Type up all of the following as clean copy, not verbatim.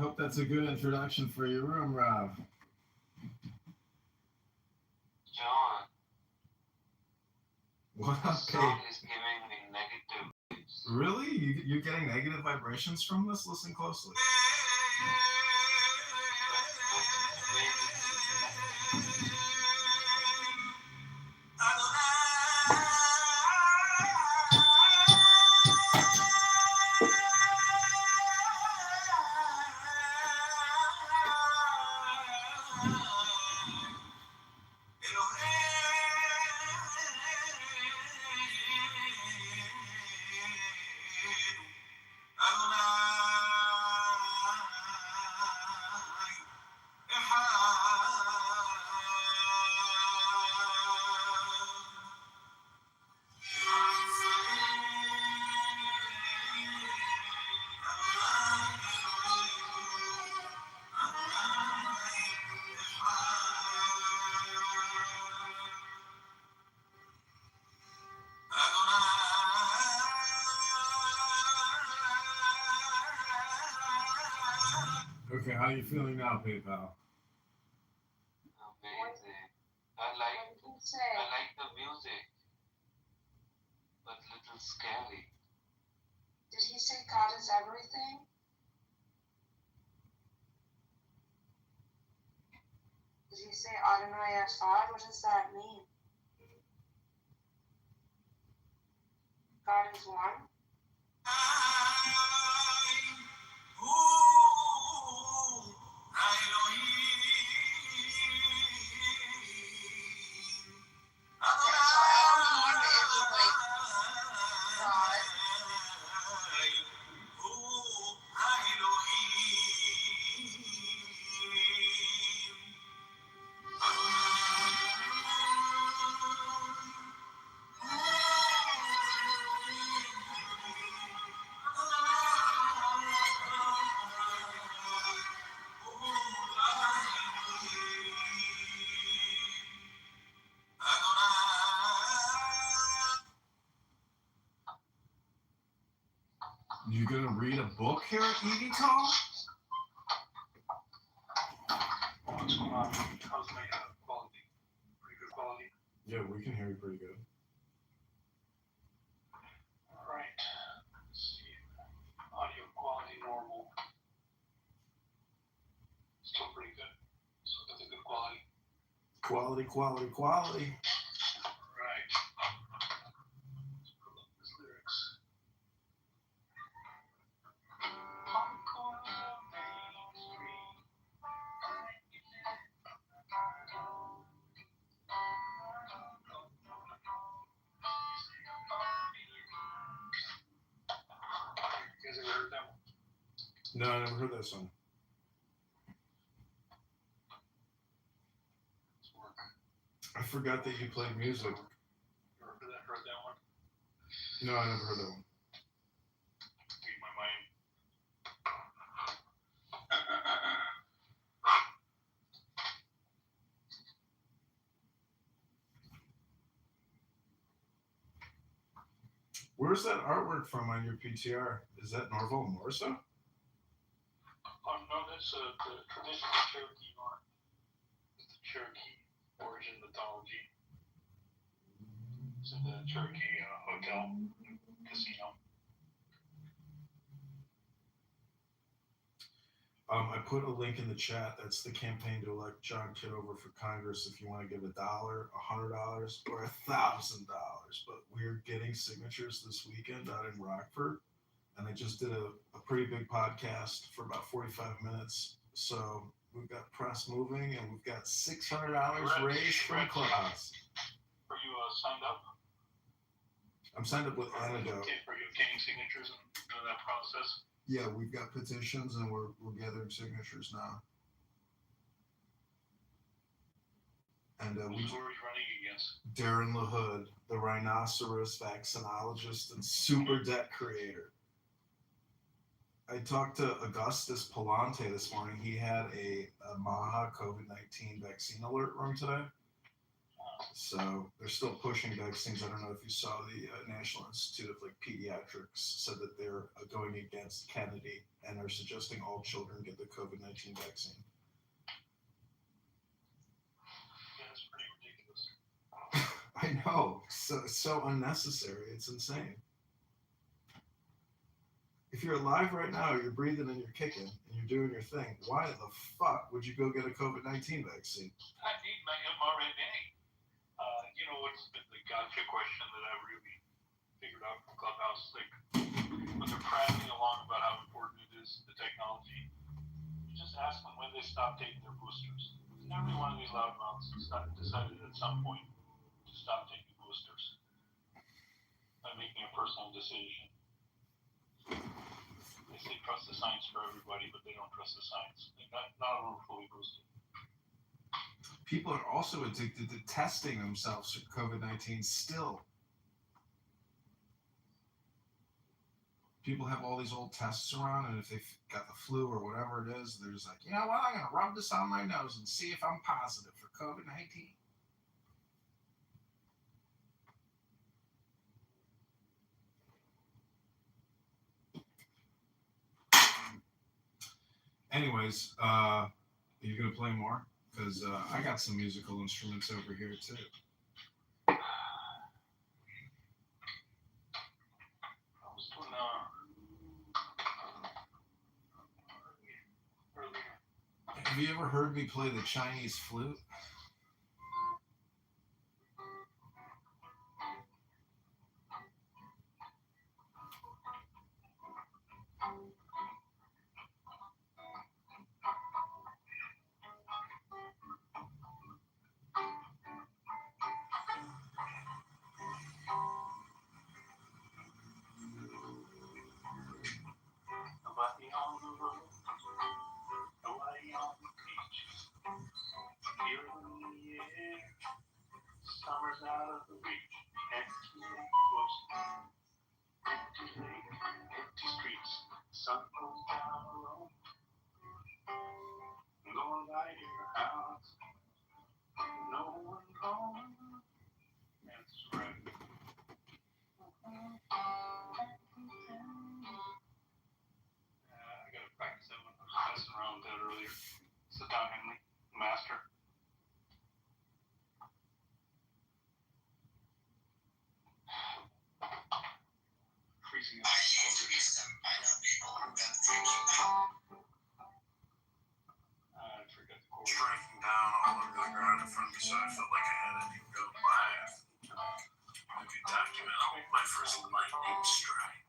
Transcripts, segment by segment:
hope that's a good introduction for your room, Rob. John, What the up, song Kate? is giving me negative vibes. Really? You're getting negative vibrations from this? Listen closely. Okay, how are you feeling now, PayPal? Amazing. I like the music, but little scary. Did he say God is everything? Did he say Adonai Echad? What does that mean? God is one? So Elohim is like God. You gonna read a book here at EV Talk? What's going on? How's my quality? Pretty good quality. Yeah, we can hear you pretty good. All right. Let's see. Audio quality normal. Still pretty good. Still got the good quality. Quality, quality, quality. All right. Let's pull up his lyrics. On the corner of Main Street. You guys ever heard that one? No, I never heard that song. It's work. I forgot that you played music. You ever heard that one? No, I never heard that one. Read my mind. Where's that artwork from on your PTR? Is that Norval Morsa? Oh no, that's the traditional Cherokee art. It's the Cherokee origin mythology. It's in the Cherokee hotel casino. I put a link in the chat. That's the campaign to elect John Kitover for Congress. If you want to give $1, $100, or $1,000, but we're getting signatures this weekend out in Rockford, and I just did a pretty big podcast for about 45 minutes. So we've got press moving, and we've got $600 raised from Clubhouse. Are you signed up? I'm signed up with Are you Antidote. obtaining signatures and doing that process? Yeah, we've got petitions, and we're gathering signatures now. And Who are you running against? Darren LaHood, the rhinoceros vaccinologist and super debt creator. I talked to Augustus Palante this morning. He had a Maha COVID-19 vaccine alert room today. So they're still pushing vaccines. I don't know if you saw the National Institute of like Pediatrics said that they're going against Kennedy and are suggesting all children get the COVID-19 vaccine. Yeah, it's pretty ridiculous. I know, so unnecessary. It's insane. If you're alive right now, you're breathing and you're kicking and you're doing your thing, why the fuck would you go get a COVID-19 vaccine? I need my mRNA. You know what's been the gotcha question that I really figured out from Clubhouse? Like, when they're prattling along about how important it is, the technology, you just ask them when they stop taking their boosters. Every one of these loudmouths decided at some point to stop taking boosters by making a personal decision. They say trust the science for everybody, but they don't trust the science. Not everyone fully boosted. People are also addicted to testing themselves for COVID-19 still. People have all these old tests around, and if they've got the flu or whatever it is, they're just like, you know what, I'm going to rub this on my nose and see if I'm positive for COVID-19. Anyways, are you going to play more? Because I got some musical instruments over here, too. I was doing earlier. Have you ever heard me play the Chinese flute? Nobody on the road, nobody on the beach. Here in the air, summer's out of the reach. Empty lake, whoops. Empty lake, empty streets. Sun goes down the road. Go light your house. No one home. That's right. I gotta practice that one. I was messing around with that earlier. Sit down, Henley. Master. Freezing up. I forgot the chord. Striking down all over the ground in front of me, so I felt like I had to go live. Movie document my first lightning strike.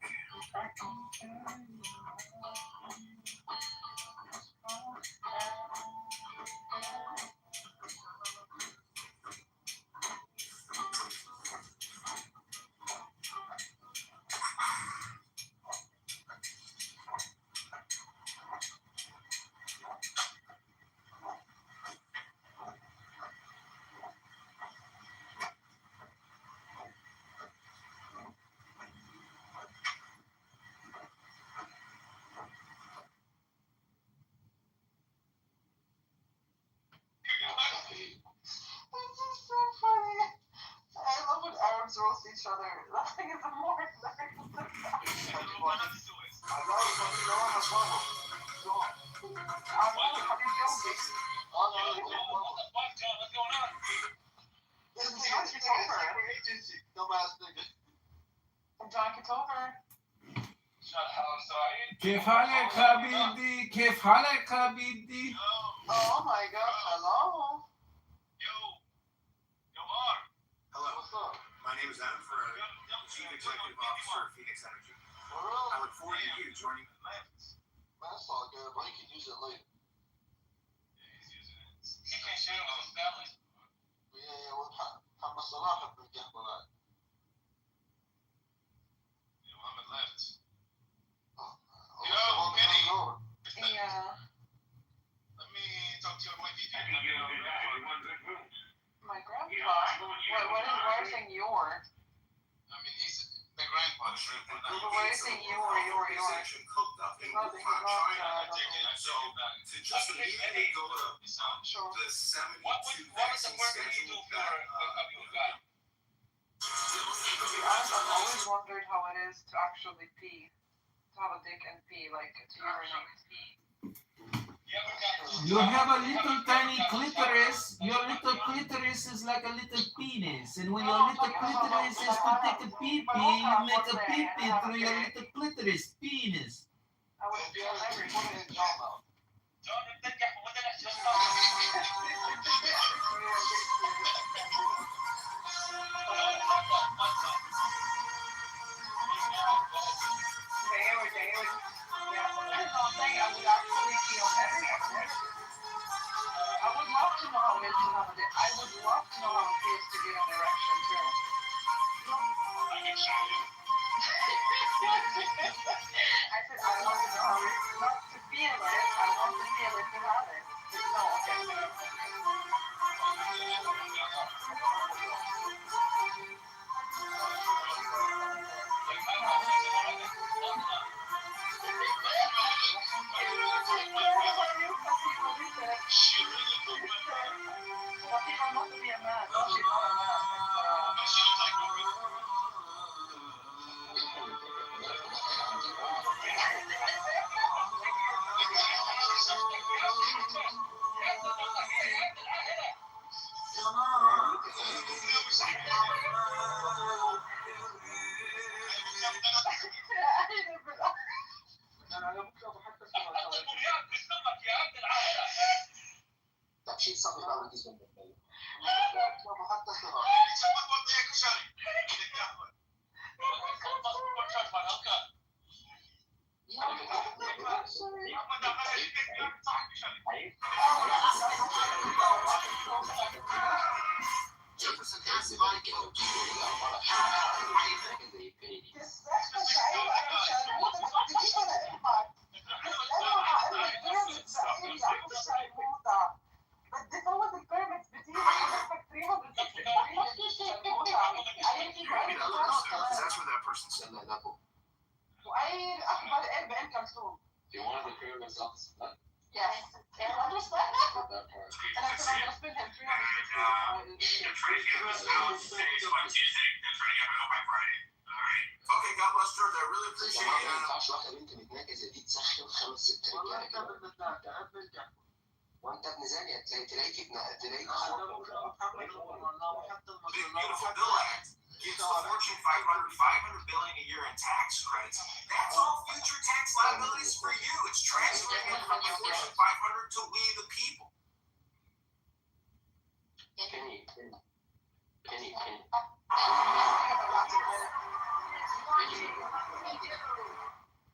Arabs roast each other. Nothing is more exciting than that. John Kitover. كيف حالك حبيبي؟ كيف حالك حبيبي؟ Oh my gosh, hello. Hello. What's up? My name is Adam Ferrari, Chief Executive Officer of Phoenix Energy. I look forward to you joining. That's all good, but you can use it later. He can't share it with his family. Yeah, well, how much Salah have get for that? Muhammad left. Yeah. Let me talk to your wife. My grandpa. What is your? I mean, he's the What is it, you or your? Cooked up in Not Wuhan, China. the So to just immediately go to Sure. the 72 What was the vaccine word you schedule do for a coming of God? To be honest, I've always wondered how it is to actually pee. To have a dick and pee, like to urinate. You have a little tiny clitoris. Your little clitoris is like a little penis. And when your little clitoris is to take a pee pee, you make a pee pee through your little clitoris penis. I would feel every woman in Jolo. I would actually feel better. I would love to know how it is to have a dick. I would love to know how it feels to get an erection too. I said I want to know how it is not to feel it. I want to feel it to have it. No, okay. That's where that person said that. وأي أخبار إيه بأم كلثوم. You wanted the pyramids off the spot? Yes. And I understand that. That part. And I said I'm gonna spend him 360. Okay, God bless George. I really appreciate ما it. ينفعش واحدة بنت متناكة زي دي تسخن 5 6 رجالة كده. وانت ابن زانية تلاقيك The Beautiful Bill Act gives the Fortune 500 billion a year in tax credits. That's all future tax liabilities for you. It's transferring it from the Fortune 500 to we the people. Penny.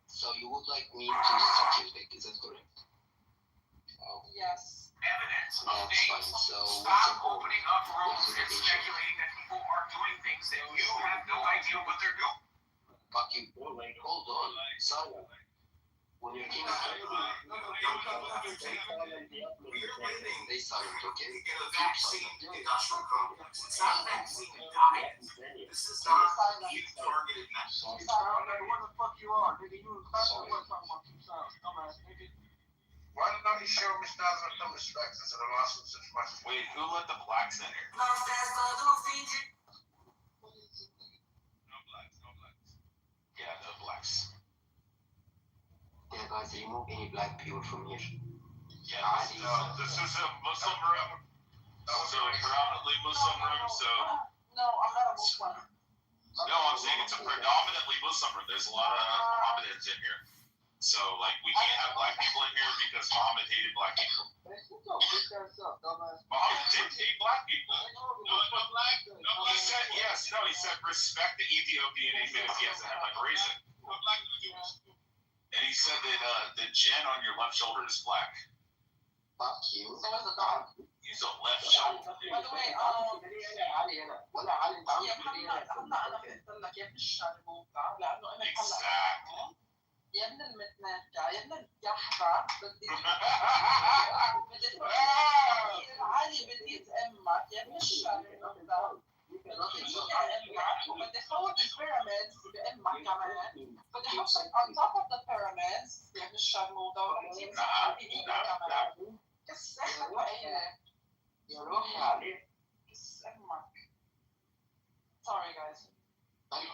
So you would like me to suck your dick, is that correct? Yes. Evidence That's fine. So what's Stop your goal? opening up rooms and speculating that people are doing things that you have no idea what they're doing. Fuck you. Hold on. Simon. When your team they silent, okay? In a vaccine industrial complex. It's not a vaccine and diet. This is not you targeted message. What the fuck you are, nigga? You in class or what? Talking about 2 sounds, dumbass nigga. Why don't you show Miss Nazareth some respect instead of asking such questions? Wait, who let the blacks in here? No blacks. Yeah, the blacks. Yeah, guys, remove any black people from here. Yeah, this is a Muslim room. So predominantly Muslim room, so No, I'm not a Muslim. no, I'm saying it's a predominantly Muslim room. There's a lot of Mohammedans in here. So like we can't have black people in here because Muhammad hated black people. Muhammad did hate black people. He said yes, no, he said respect the Ethiopian even if he has a head like a raisin. And he said that the gen on your left shoulder is black. Fuck you. So is the dog. Use the left shoulder. By the way, يا محمد هلا انا فهمت لك يا ابن الشرموطة لانه انا هلا Exactly. يا ابن المتنكة يا ابن اليحبة بدي العالي بديت امك يا ابن الشرموطة بدي امك وبدي فوت البيراميدز بامك كسرت عيني يا روحي عليك كسرمك. Sorry guys. Wait,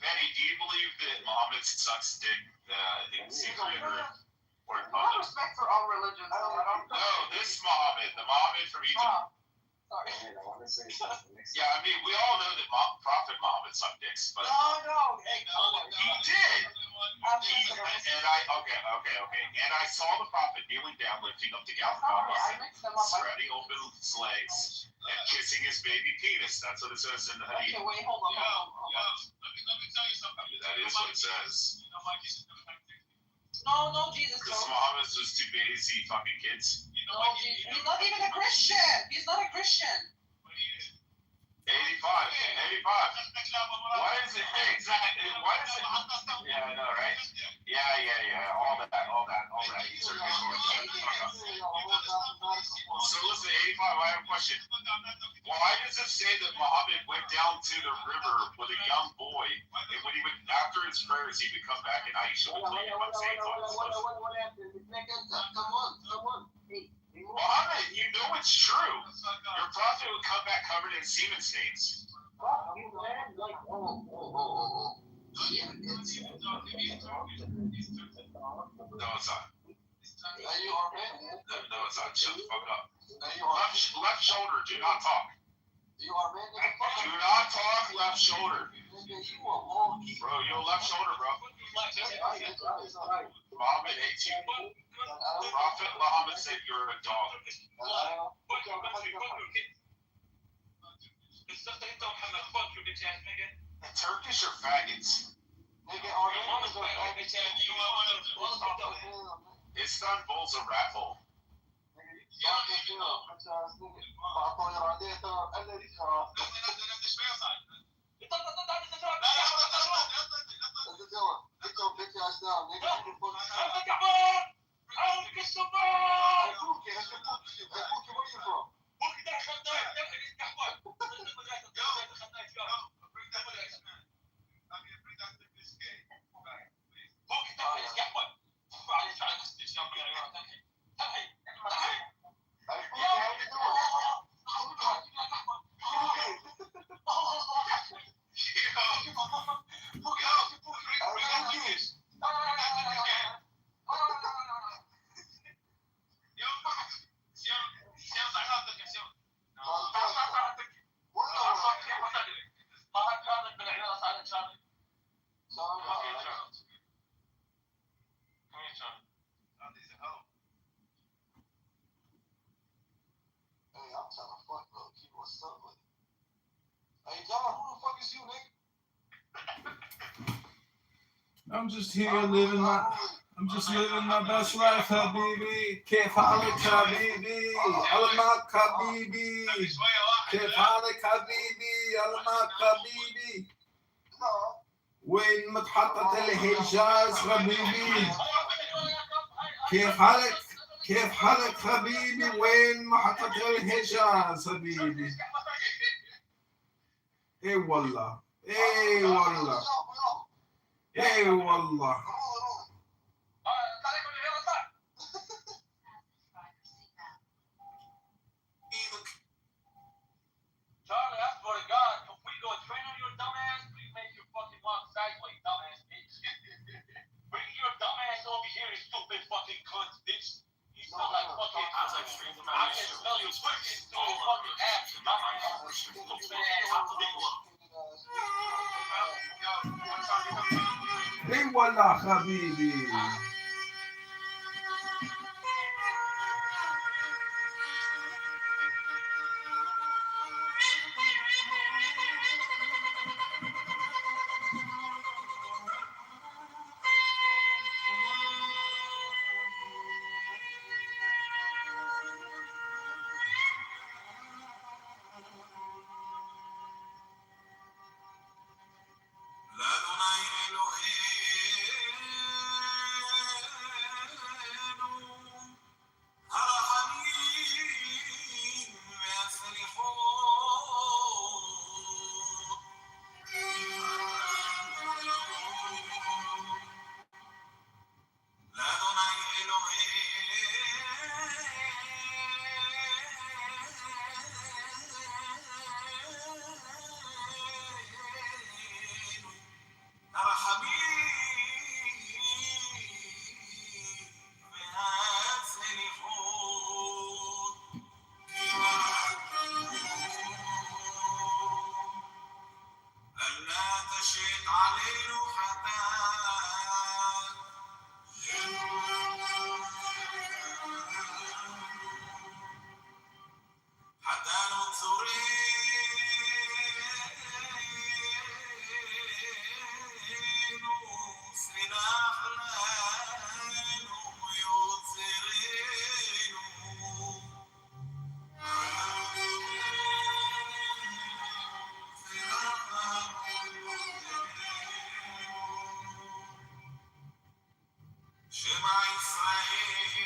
Penny, do you believe that Muhammad sucks dick in secret or in I have public? respect for all religions. So I don't. No, this Muhammad, the Muhammad from Egypt. Sorry. Yeah, I mean, we all know that Prophet Muhammad sucked dicks, but No. he did. And I saw the Prophet kneeling down, lifting up the Sorry, I Galapagos, mixed them up. spreading open his legs, and kissing his baby penis. That's what it says in the Okay, Hadith. wait, hold on. Let me tell you something. That is what it says. You know why Jesus never had sex? No, Jesus. Because Muhammad was too busy fucking kids. You know No, why Jesus. He's not even a Christian. He's not a Christian. 85. Why is it exactly? Why is it? Yeah, I know, right? Yeah. All that. These are good words. So listen, 85. I have a question. Why does it say that Muhammad went down to the river with a young boy, and when he would, after his prayers, he would come back and Aisha would tell him about saying Muhammad, you know it's true. Your prophet would come back covered in semen stains. No, it's not. No, it's not. Shut the fuck up. Left shoulder, do not talk. Do not talk left shoulder. Bro, you're left shoulder, bro. Muhammad hates you. Prophet Muhammad said you're a dog. Turkish or faggots? Istanbul's a rat hole. I'm just here living my best life, Habibi. كيف حالك حبيبي؟ علمك حبيبي. كيف حالك حبيبي؟ علمك حبيبي. وين متحطط الحجاز حبيبي؟ كيف حالك حبيبي؟ وين محطة الحجاز حبيبي؟ اي والله. Charlie, I swear to God, if we go train on your dumb ass, please make your fucking walk sideways, dumbass bitch. Bring your dumb ass over here, you stupid fucking cunt, bitch. You smell like fucking. I can smell your pussy through your fucking ass, you dumbass. Stupid ass bitch. اي والله حبيبي. Shema Israel.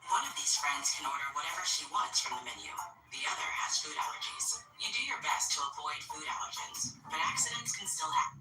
One of these friends can order whatever she wants from the menu. The other has food allergies. You do your best to avoid food allergens, but accidents can still happen.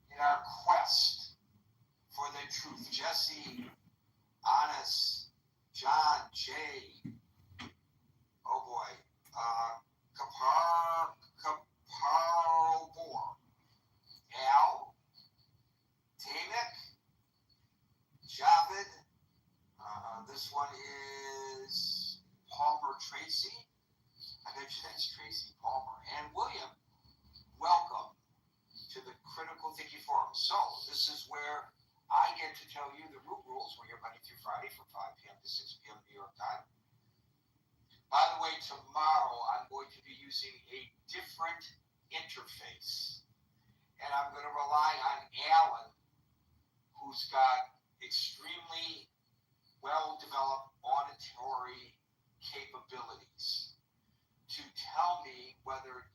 In our quest for the truth, Jesse, Honest, John, Jay, oh boy, Kaparobor, Al, Tamek, Javed, this one is Palmer Tracy, I bet you that's Tracy Palmer, and William. Welcome to the Critical Thinking Forum. So this is where I get to tell you the root rules. We're here Monday through Friday from 5 p.m. to 6 p.m. New York time. By the way, tomorrow I'm going to be using a different interface. And I'm going to rely on Alan, who's got extremely well-developed auditory capabilities, to tell me whether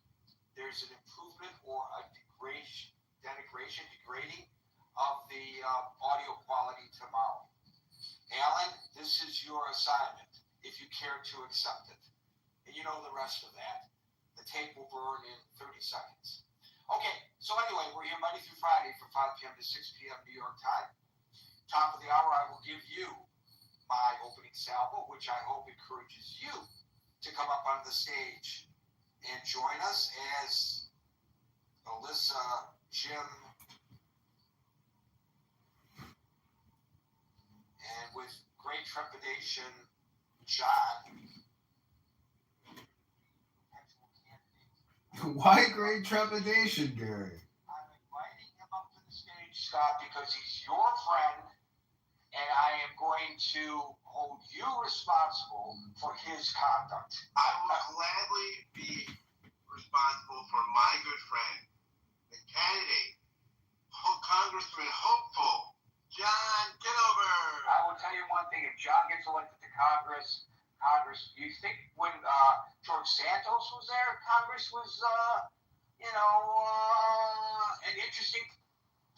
there's an improvement or a degrading of the audio quality tomorrow. Alan, this is your assignment, if you care to accept it. And you know the rest of that. The tape seconds. Okay, so anyway, we're here Monday through Friday from 5 p.m. to 6 p.m. New York time. Top of the hour, I will give you my opening salvo, which I hope encourages you to come up on the stage and join us as Alyssa, Jim, and with great trepidation, John. Why great trepidation, Gary? I'm inviting him up to the stage, Scott, because he's your friend, and I am going to hold you responsible for his conduct. I will gladly be responsible for my good friend, the candidate, Congressman hopeful, John Kitover. I will tell you one thing: if John gets elected to Congress, you think when George Santos was there, Congress was, an interesting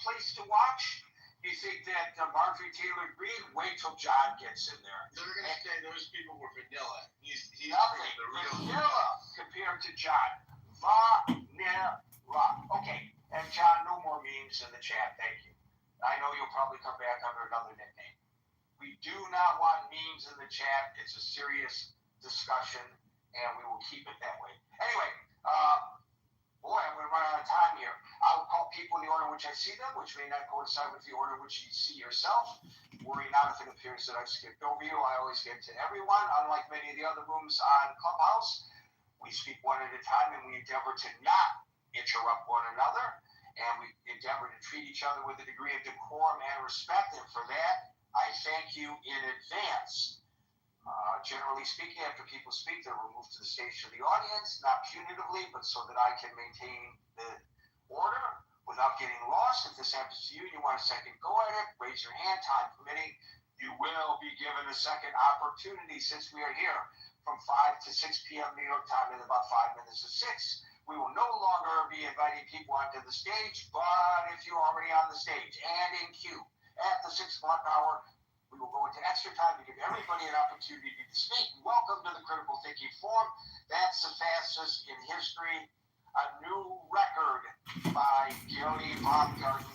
place to watch? You think that Marjorie Taylor Greene, wait till John gets in there? They're going to say those people were vanilla. He's Nothing. the real Vanilla compared to John. Vanilla. Okay. And John, no more memes in the chat. Thank you. I know you'll probably come back under another nickname. We do not want memes in the chat. It's a serious discussion, and we will keep it that way. Anyway, boy, I'm going to run out of time here. I will call people in the order in which I see them, which may not coincide with the order in which you see yourself. Worry not if it appears that I've skipped over you. I always get to everyone. Unlike many of the other rooms on Clubhouse, we speak one at a time, and we endeavor to not interrupt one another, and we endeavor to treat each other with a degree of decorum and respect, and for that, I thank you in advance. Generally speaking, after people speak, they're removed to the stage to the audience, not punitively, but so that I can maintain the order without getting lost. If this happens to you and you want a second go at it, raise your hand, time permitting. You will be given a second opportunity since we are here from 5 to 6 p.m. New York time in about 5 minutes to 6. We will no longer be inviting people onto the stage, but if you're already on the stage and in queue at the 6 o'clock hour, we will go into extra time to give everybody an opportunity to speak. Welcome to the Critical Thinking Forum. That's the fastest in history. A new record by Gary Baumgarten.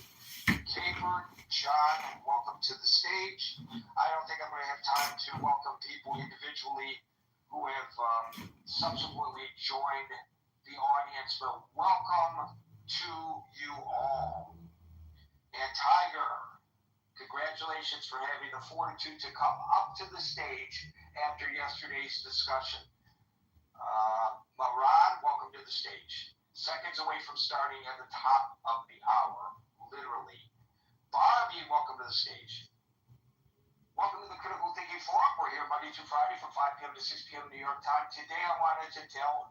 Kitover, John, welcome to the stage. I don't think I'm going to have time to welcome people individually who have subsequently joined the audience, but welcome to you all. And Tiger, congratulations for having the fortitude to come up to the stage after yesterday's discussion. Maran, welcome to the stage. Seconds away from starting at the top of the hour, literally. Barbie, welcome to the stage. Welcome to the Critical Thinking Forum. We're here Monday through Friday from 5 p.m. to 6 p.m. New York time. Today I wanted to delve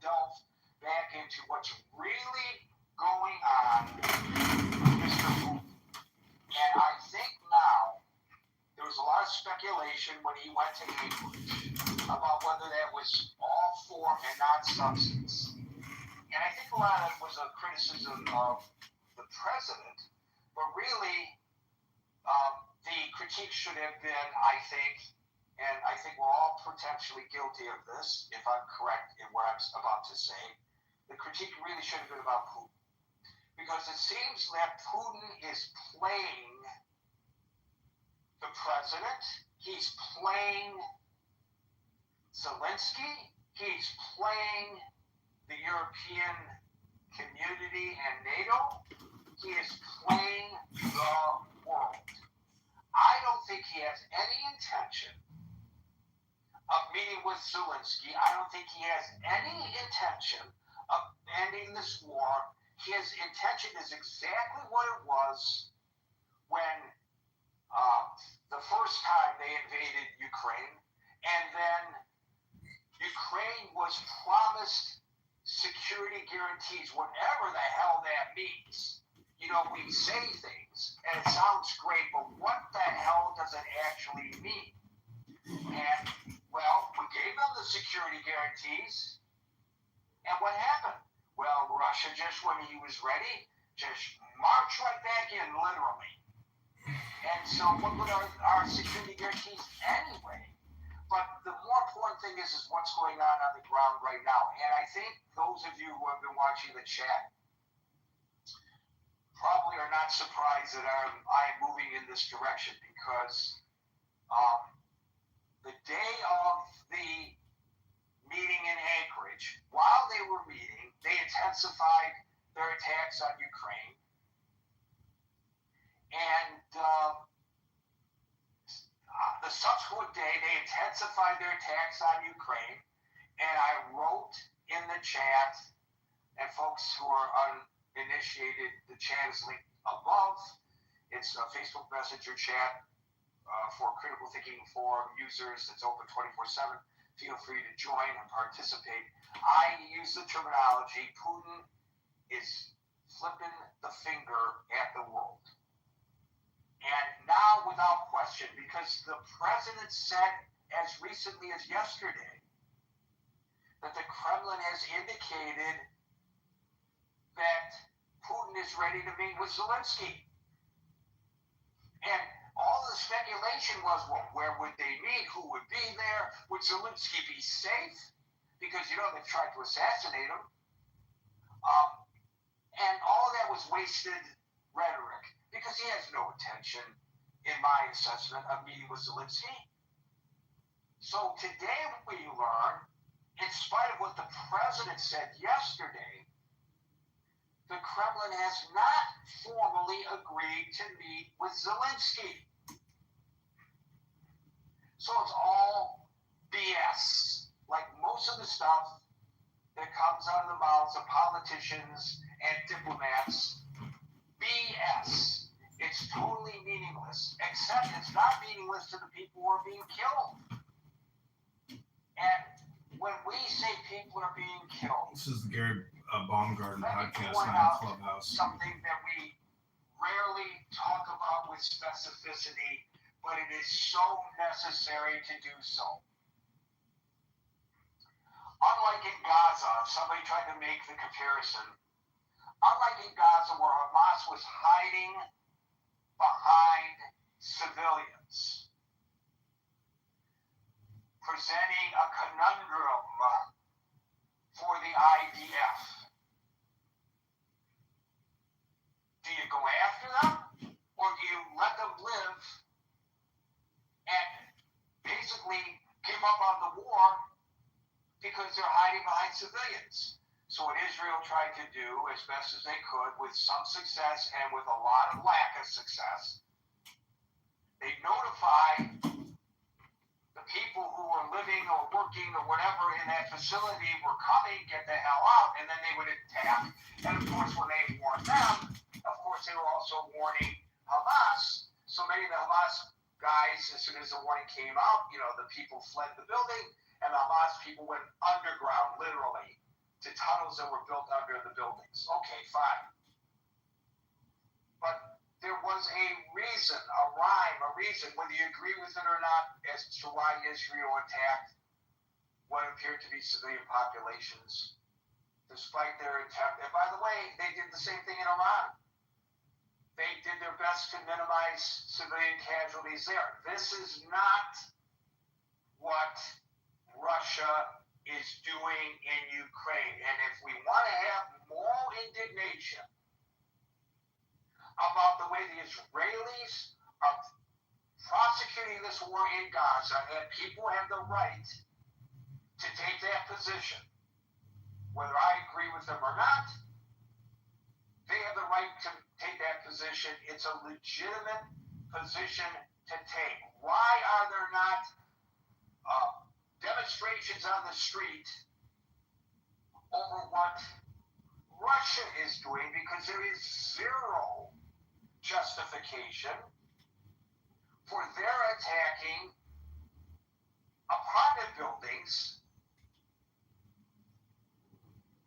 back into what's really going on with Mr. Putin. And I think now there was a lot of speculation when he went to Cambridge about whether that was all form and not substance. And I think a lot of it was a criticism of the president, but really the critique should have been, I think, and I think we're all potentially guilty of this, if I'm correct in what I'm about to say, the critique really should have been about Putin. Because it seems that Putin is playing the president, he's playing Zelensky, he's playing the European community and NATO, he is playing the world. I don't think he has any intention of meeting with Zelensky. I don't think he has any intention of ending this war. His intention is exactly what it was when the first time they invaded Ukraine, and then Ukraine was promised security guarantees, whatever the hell that means. You know, we say things, and it sounds great, but what the hell does it actually mean? And, well, we gave them the security guarantees, and what happened? Well, Russia, just when he was ready, just marched right back in, literally. And so what were our security guarantees anyway? But the more important thing is what's going on the ground right now. And I think those of you who have been watching the chat probably are not surprised that I am moving in this direction, because the day of the meeting in Anchorage, while they were meeting, they intensified their attacks on Ukraine. And the subsequent day, they intensified their attacks on Ukraine. And I wrote in the chat, and folks who are uninitiated, the chat is linked above. It's a Facebook Messenger chat for Critical Thinking Forum users. It's open 24/7. Feel free to join and participate. I use the terminology, Putin is flipping the finger at the world. And now, without question, because the president said as recently as yesterday that the Kremlin has indicated that Putin is ready to meet with Zelensky. And all the speculation was, well, where would they meet? Who would be there? Would Zelensky be safe? Because, they tried to assassinate him. And all of that was wasted rhetoric, because he has no intention, in my assessment, of meeting with Zelensky. So today we learn, in spite of what the president said yesterday, the Kremlin has not formally agreed to meet with Zelensky. So it's all BS. Like most of the stuff that comes out of the mouths of politicians and diplomats, BS. It's totally meaningless, except it's not meaningless to the people who are being killed. And when we say people are being killed, This is the Gary Baumgarten let me podcast point on out Clubhouse. something that we rarely talk about with specificity, but it is so necessary to do so. Unlike in Gaza, somebody tried to make the comparison. Unlike in Gaza, where Hamas was hiding behind civilians, presenting a conundrum for the IDF. Do you go after them, or do you let them live and basically give up on the war because they're hiding behind civilians? So what Israel tried to do as best as they could, with some success and with a lot of lack of success, they notified the people who were living or working or whatever in that facility were coming, get the hell out, and then they would attack. And of course, when they warned them, of course, they were also warning Hamas. So many of the Hamas guys, as soon as the warning came out, the people fled the building, and the Hamas people went underground, literally, to tunnels that were built under the buildings. Okay, fine. But there was a reason, a rhyme, a reason, whether you agree with it or not, as to why Israel attacked what appeared to be civilian populations, despite their attempt. And by the way, they did the same thing in Iran. They did their best to minimize civilian casualties there. This is not what Russia is doing in Ukraine. And if we want to have moral indignation about the way the Israelis are prosecuting this war in Gaza, and people have the right to take that position, whether I agree with them or not, they have the right to take that position. It's a legitimate position to take. Why are there not demonstrations on the street over what Russia is doing? Because there is zero justification for their attacking apartment buildings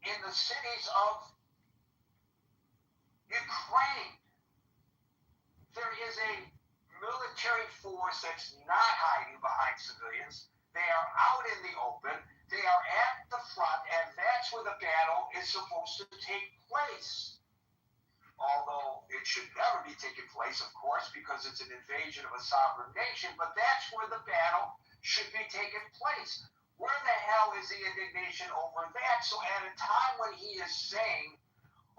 in the cities of Ukraine. There is a military force that's not hiding behind civilians. They are out in the open. They are at the front, and that's where the battle is supposed to take place. Although it should never be taking place, of course, because it's an invasion of a sovereign nation, but that's where the battle should be taking place. Where the hell is the indignation over that? So at a time when he is saying,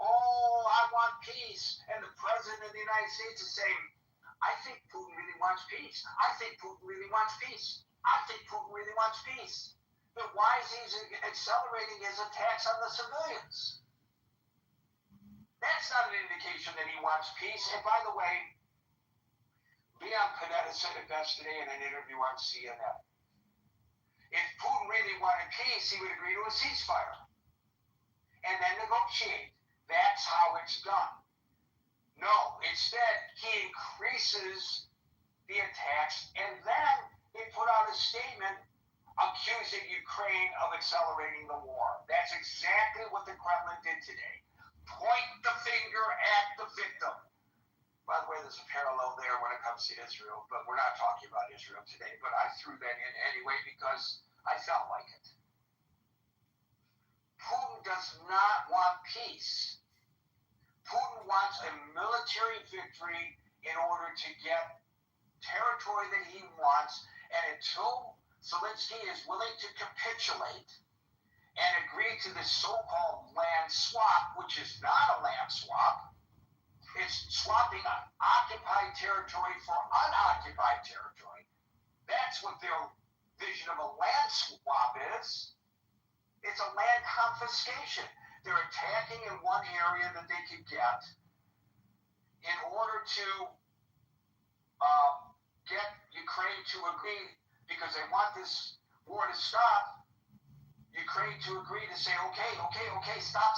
oh, I want peace, and the President of the United States is saying, I think Putin really wants peace. I think Putin really wants peace. I think Putin really wants peace. But why is he accelerating his attacks on the civilians? That's not an indication that he wants peace. And by the way, Leon Panetta said it best today in an interview on CNN. If Putin really wanted peace, he would agree to a ceasefire and then negotiate. That's how it's done. No, instead, he increases the attacks, and then he put out a statement accusing Ukraine of accelerating the war. That's exactly what the Kremlin did today. Point the finger at the victim. By the way, there's a parallel there when it comes to Israel, but we're not talking about Israel today. But I threw that in anyway because I felt like it. Putin does not want peace. Putin wants a military victory in order to get territory that he wants, and until Zelensky is willing to capitulate and agree to this so-called land swap, which is not a land swap, it's swapping occupied territory for unoccupied territory. That's what their vision of a land swap is. It's a land confiscation. They're attacking in one area that they can get in order to get Ukraine to agree, because they want this war to stop, Ukraine to agree to say, okay, stop.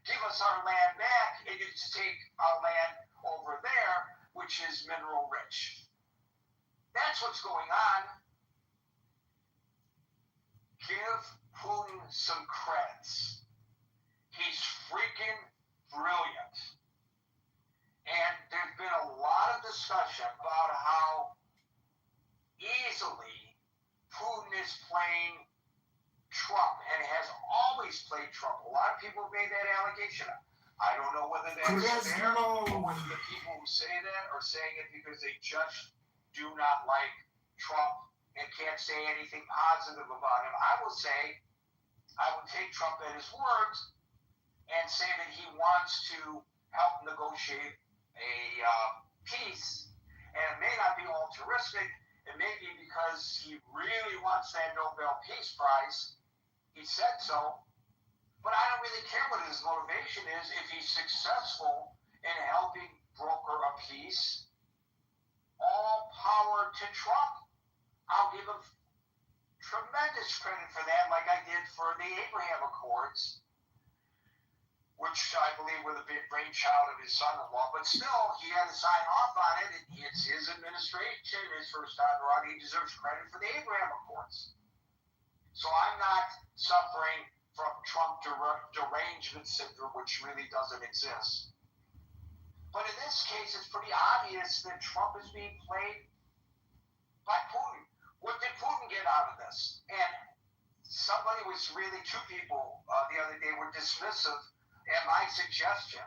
Give us our land back, and you take our land over there, which is mineral rich. That's what's going on. Give Putin some credits. He's freaking brilliant. And there's been a lot of discussion about how easily Putin is playing Trump and has always played Trump. A lot of people have made that allegation. I don't know whether that's fair or whether the people who say that are saying it because they just do not like Trump and can't say anything positive about him. I will say, I would take Trump at his words and say that he wants to help negotiate a peace. And it may not be altruistic. It may be because he really wants that Nobel Peace Prize. He said so. But I don't really care what his motivation is. If he's successful in helping broker a peace, all power to Trump. I'll give him tremendous credit for that, like I did for the Abraham Accords, which I believe were the brainchild of his son-in-law. But still, he had to sign off on it. It's his administration, his first time around. He deserves credit for the Abraham Accords. So I'm not suffering from Trump derangement syndrome, which really doesn't exist. But in this case, it's pretty obvious that Trump is being played by Putin. What did Putin get out of this? And somebody was really, two people the other day were dismissive at my suggestion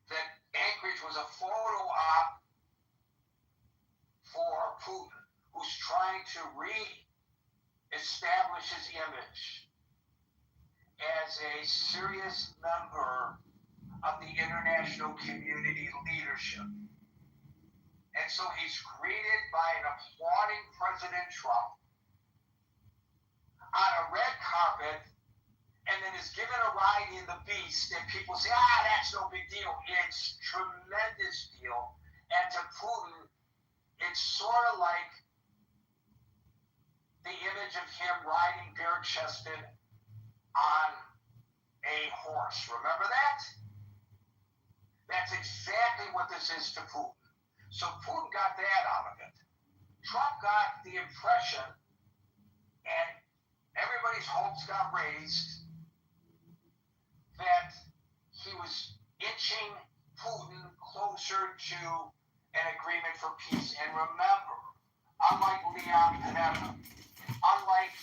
that Anchorage was a photo op for Putin, who's trying to establish his image as a serious member of the international community leadership. And so he's greeted by an applauding President Trump on a red carpet, and then is given a ride in the Beast, and people say, that's no big deal. It's tremendous deal. And to Putin, it's sort of like the image of him riding bare-chested on a horse. Remember that? That's exactly what this is to Putin. So Putin got that out of it. Trump got the impression, and everybody's hopes got raised, that he was inching Putin closer to an agreement for peace. And remember, unlike Leon Panetta, unlike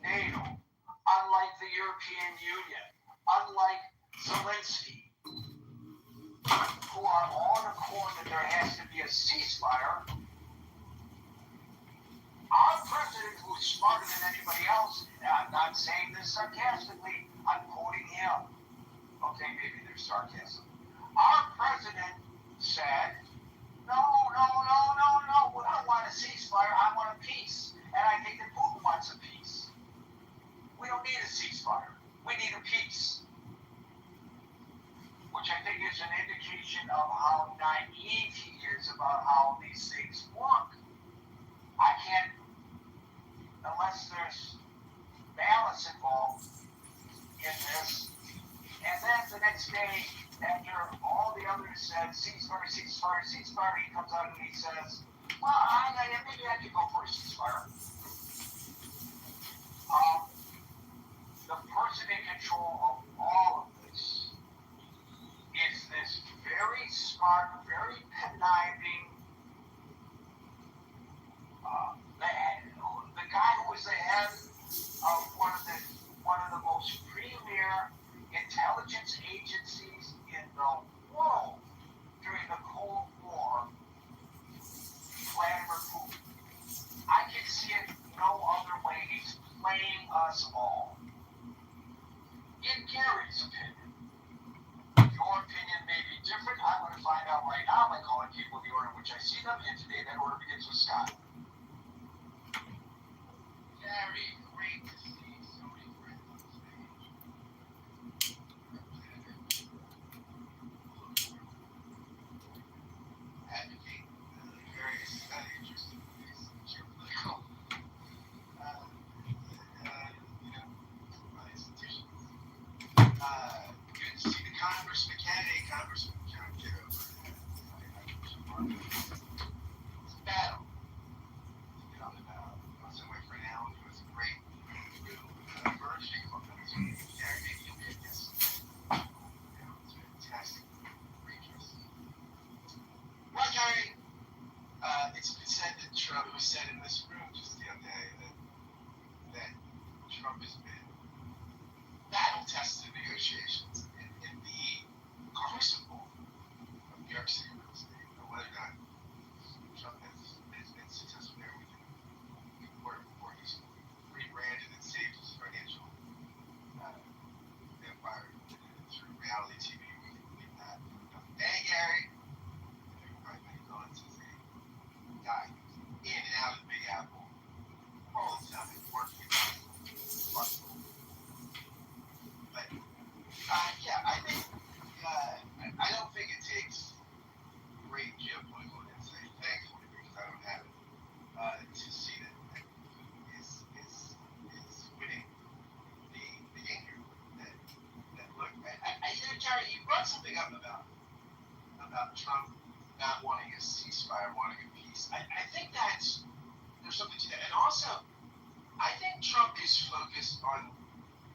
NATO, unlike the European Union, unlike Zelensky, who are all in accord that there has to be a ceasefire, president who's smarter than anybody else, and I'm not saying this sarcastically, I'm quoting him. Okay, maybe there's sarcasm. Our president said, no, we don't want a ceasefire, I want a peace. And I think that Putin wants a peace. We don't need a ceasefire, we need a peace. Which I think is an indication of how naive he is about how these things work. I can't, unless there's balance involved in this. And then the next day, after all the others said ceasefire, he comes out and he says, well, maybe I could go for a ceasefire. The person in control of all of this is this very smart, very conniving man. The guy who was the head of one of the most premier intelligence agencies in the world during the Cold War, Vladimir Putin. I can see it no other way. He's playing us all. In Gary's opinion, your opinion may be different. I'm going to find out right now by calling people the order in which I see them, and today that order begins with Scott. Gary, great to see so many friends on stage. Advocate various interesting things geopolitical, institutions. Good to see the Congressman candidate, Congressman John Kitover. It's a battle. Get on the ballot. Also, my friend Alan was a great version of that. Gary, maybe you'll be a guest. It's fantastic. Great choice. Well, Gary, it's been said that Trump was said in this room just the other day that Trump has been battle-tested negotiations in the crucible of New York City real estate. Whether or not Trump has been successful there, we can work before he's rebranded and saved his financial empire through reality TV. We can believe that. Hey, Gary. Everybody may know this as a guy who's in and out of the Big Apple all the time, working but yeah, I think I don't think it takes great geopolitical insight, thankfully, because I don't have it, to see that Putin is winning the game here. That look, Jerry, you brought something up about Trump not wanting a ceasefire, wanting a peace. I think there's something to that, and also I think Trump is focused on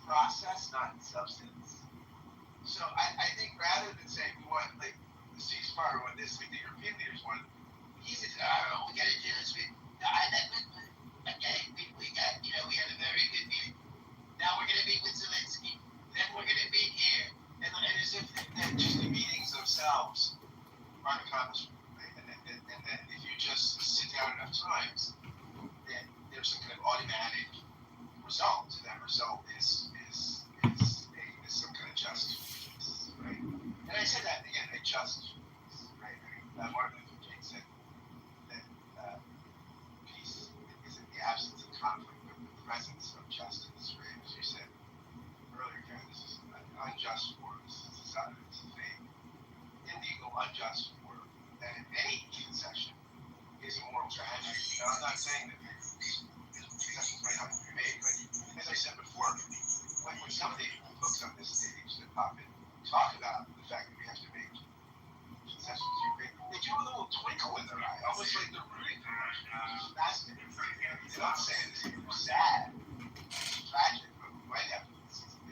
process, not substance. So I think rather than saying we want like the ceasefire or this, like the European leaders want, he says, oh, we got to do this. We got, we had a very good meeting. Now we're going to meet with Zelensky. Then we're going to meet here. And as if that just the meetings themselves aren't accomplishment. Right? And that if you just sit down enough times, then there's some kind of automatic result. And that result is some kind of just peace, right? And I said that again, a just peace, right? Martin Luther King said that peace isn't the absence of conflict, but the presence of justice, right? As you said earlier, Karen, this is an unjust war. This is a fake, illegal, unjust war. And any concession is a moral tragedy. Now, I'm not saying that concessions might not be made, but as I said before, when some of the folks on this stage that pop in talk about the fact that we have to make concessions to Ukraine, they do a little twinkle in their eye, almost like they're rooting for us. It's fascinating. They're not saying it's sad, it's tragic, but we might have to.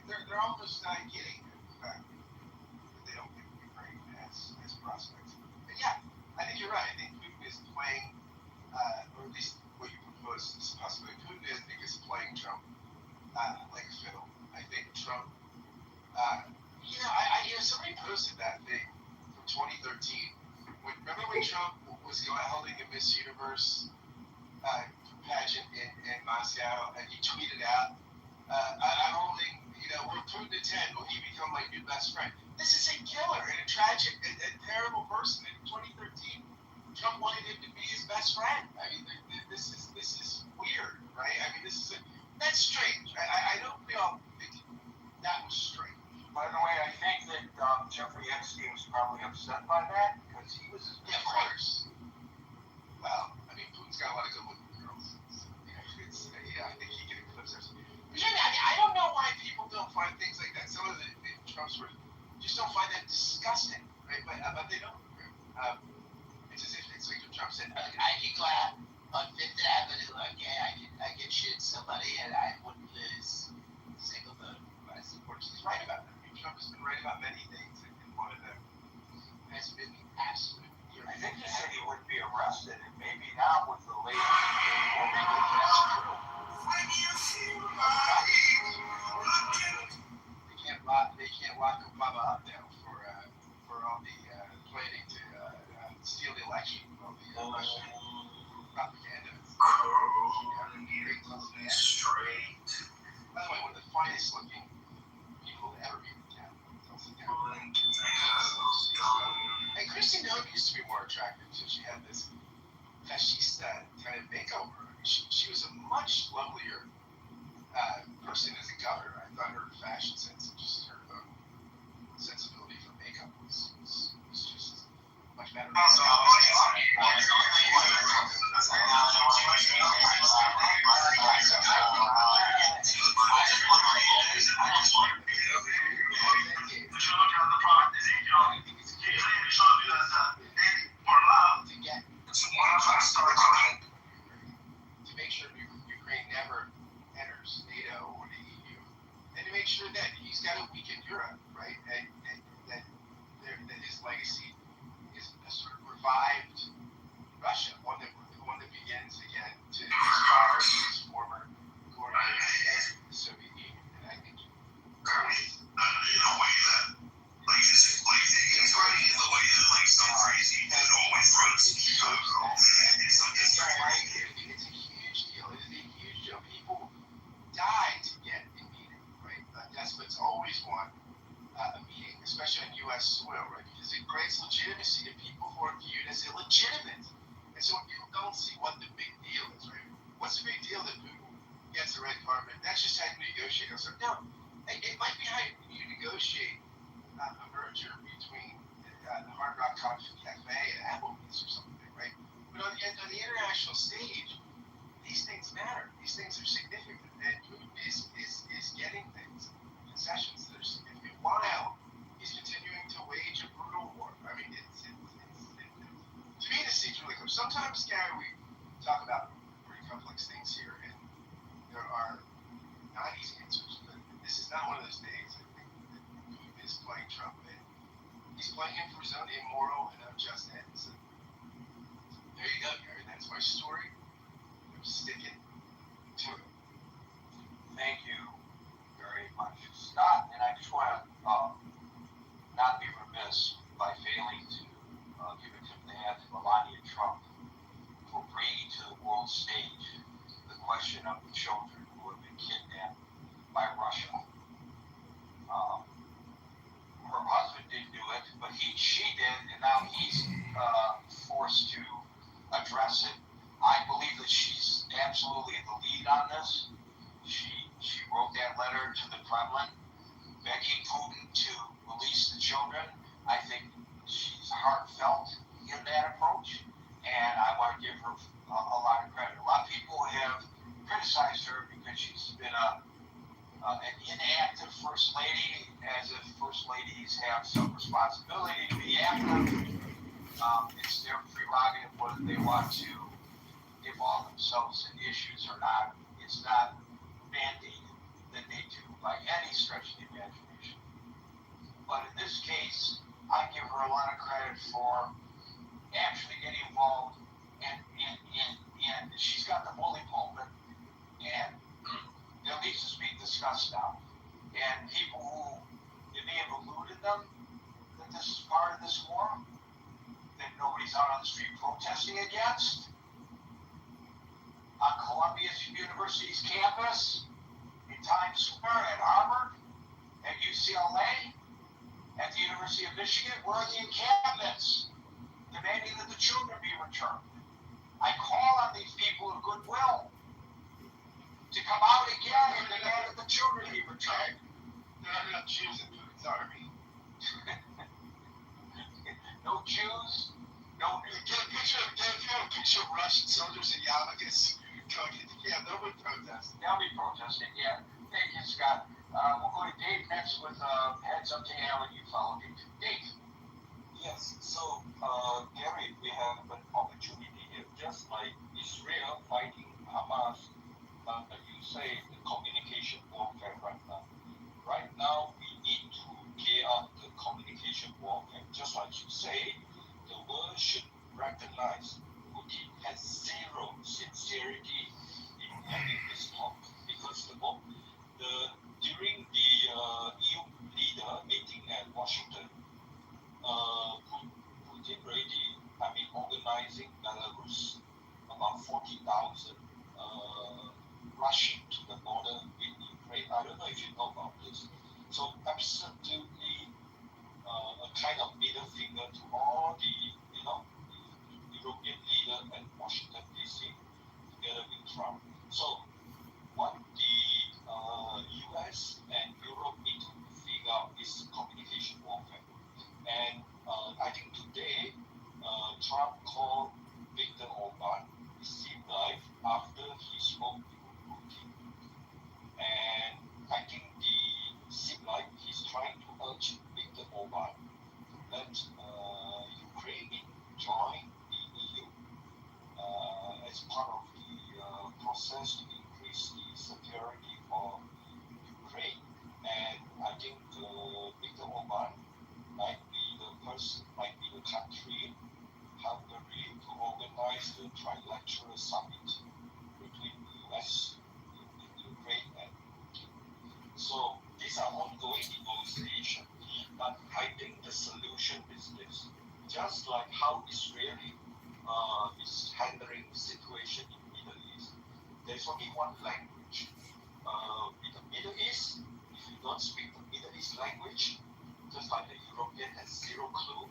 They're almost not getting the fact that they don't think Ukraine has prospects. But yeah, I think you're right. I think Putin is playing, or at least what you propose is possibly Putin is because playing Trump like a fiddle. I think Trump, somebody posted that thing from 2013. Remember when Trump was holding a Miss Universe pageant in in Moscow, and he tweeted out, I'm holding, we're Putin to 10. Will he become my new best friend? This is a killer and a tragic and terrible person. In 2013, Trump wanted him to be his best friend. I mean, this is weird, right? I mean, that's strange. I don't feel that was strange. By the way, I think that Jeffrey Epstein was probably upset by that because he was his Yeah, of course. Well, I mean, Putin's got a lot of good-looking girls. So, I think he can eclipse us. But I don't know why people don't find things like that. Some of the Trump sort of just don't find that disgusting, right? But they don't. It's as if it's like what Trump said. I can go out on Fifth Avenue, okay? I can shoot somebody and I wouldn't lose a single vote. I support he's right about that. I mean, Trump has been right about many things, and one of them has been absolute. I think he said he wouldn't be arrested, and maybe now with the latest. They can't lock Obama up now for all the planning to steal the election, all the Russian propaganda. Straight. By the way, one of the finest looking people to ever be in town. And Christy Noem used to be more attractive, so she had this fashionista kind of makeover. I mean, she was a much lovelier person as a governor. I thought her fashion sense and just her sensibility for makeup was just much better. To make sure Ukraine never enters NATO or the EU, and to make sure that he's got to weaken Europe, right? And that his legacy is a sort of revived Russia, one that begins again to inspire his former coordinator of the Soviet Union. And I think in a way that, it's the way that, some crazy that always runs Kitover. It's not just it's a huge deal. It is a huge deal. People die to get a meeting, right? Despots always want a meeting, especially on U.S. soil, right? Because it grants legitimacy to people who are viewed as illegitimate. And so when people don't see what the big deal is, right? What's the big deal that Putin gets the red carpet? That's just how you negotiate. So, no, it might be how you negotiate a merger between the Hard Rock Coffee Cafe and Applebee's or something, right? But on the international stage, these things matter. These things are significant. And Putin is getting things, concessions that are significant, while he's continuing to wage a brutal war. I mean, to me, this seems really clear. Sometimes, Gary, we talk about pretty complex things here, and there are not easy answers. But this is not one of those days. I think that Putin is playing Trump, and he's playing him for his own immoral and unjust ends. And there you go, Gary. That's my story. I'm sticking to it. Thank you very much, Scott. And I just want to not be remiss by failing to give a tip of the hat to Melania Trump for bringing to the world stage the question of the children who have been kidnapped by Russia. Her husband didn't do it, but she did, and now he's forced to address it. I believe that she's absolutely the lead on this. She wrote that letter to the Kremlin begging Putin to release the children. I think she's heartfelt in that approach, and I want to give her a lot of credit. A lot of people have criticized her because she's been an inactive first lady, as if first ladies have some responsibility to be active. It's their prerogative whether they want to involve themselves in issues or not. It's not mandated that they do by any stretch of the imagination. But in this case, I give her a lot of credit for actually getting involved, and she's got the bully pulpit, and there needs to be discussed now. And people who may have eluded them that this is part of this war that nobody's out on the street protesting against, on Columbia University's campus, in Times Square, at Harvard, at UCLA, at the University of Michigan, where are the encampments demanding that the children be returned? I call on these people of goodwill to come out again and demand that the children be returned. They're not choosing to, sorry. No Jews, no. Get a picture of Russian soldiers in Yarmouth. Yeah, they'll be protesting. They'll be protesting, yeah. Thank you, Scott. We'll go to Dave next with heads up to Alan. You follow me. Dave. Yes, so Gary, we have an opportunity here, just like Israel fighting Hamas, you say the communication warfare right now. Right now, we need to gear up the communication warfare. Just like you say, the world should recognize Putin has zero sincerity in having this talk, because during the EU leader meeting at Washington, Putin already, organizing Belarus, about 40,000 rushing to the border with Ukraine. I don't know if you know about this. So absolutely a kind of middle finger to all the, European leader at Washington DC together with Trump. So what the US and Europe need to figure out is communication warfare. And I think today, Trump called Viktor Orban, it seemed like, after he spoke to Putin. And I think it seemed like he's trying to urge Viktor Orban to let Ukraine join the EU as part of the process to increase the security for Ukraine. And I think Viktor Orban might be the country, Hungary, to organize the trilateral summit between the US, Ukraine, and Putin. So these are ongoing negotiations. But I think the solution is this. Just like how Israel is handling the situation in the Middle East, there's only one language. In the Middle East, if you don't speak the Middle East language, just like the European has zero clue,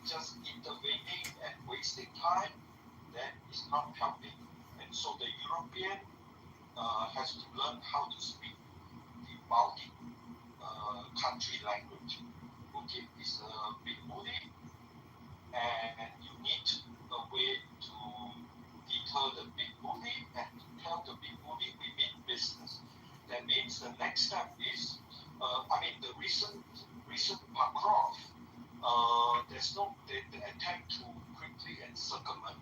just intervening and wasting time, then it's not helping. And so the European has to learn how to speak the multi-country language. Putin is a big bully, and you need a way to deter the big bully and to tell the big bully we mean business. That means the next step is, the recent Macron, there's no the attempt to quickly encirclement,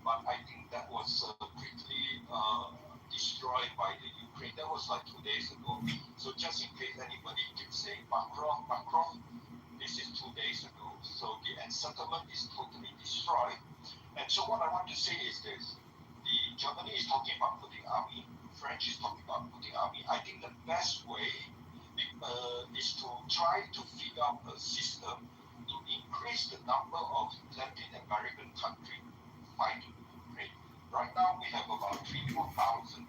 but I think that was quickly destroyed by the Ukraine. That was like 2 days ago. So just in case anybody keeps saying Macron, this is 2 days ago. So the encirclement is totally destroyed. And so what I want to say is this: the Germany is talking about putting army, French is talking about putting army. I think the best way is to try to figure out a system to increase the number of Latin American countries fighting Ukraine. Right now we have about 3,000-4,000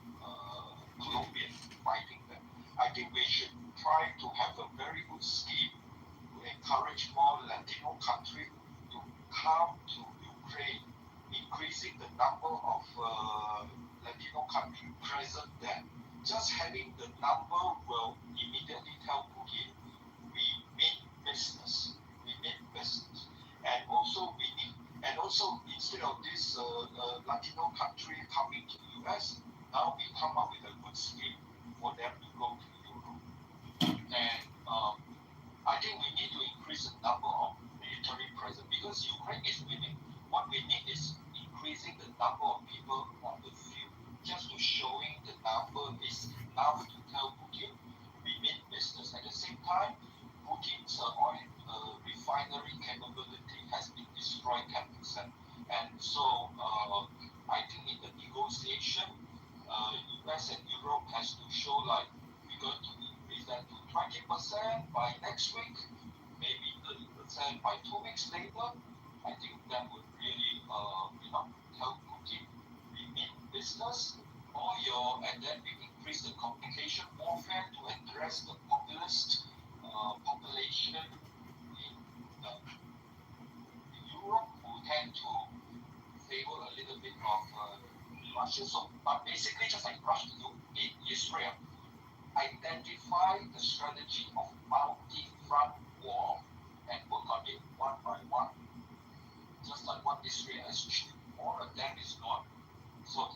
Colombians fighting them. I think we should try to have a very good scheme to encourage more Latino countries to come to Ukraine, increasing the number of Latino countries present there. Just having the number will immediately tell Putin we mean business. We mean business. And also instead of this Latino country coming to the US, now we come up with a good scheme for them to go to Europe. And I think we need to increase the number of military presence because Ukraine is winning. What we need is increasing the number of people on the field, just to showing the number is enough to tell Putin we mean business. At the same time, Putin's oil refinery capability has been destroyed 10%. And so I think in the negotiation, US and Europe has to show like we're going to increase that to 20% by next week, maybe 30% by 2 weeks later. I think that would really tell Putin we mean business, and then we increase the communication warfare to address the populist population in Europe who tend to favor a little bit of Russia. So, but basically, just like Russia, in Israel, identify the strategy of multi-front war and work on it one by one. Just like what Israel has achieved, all of them is not. So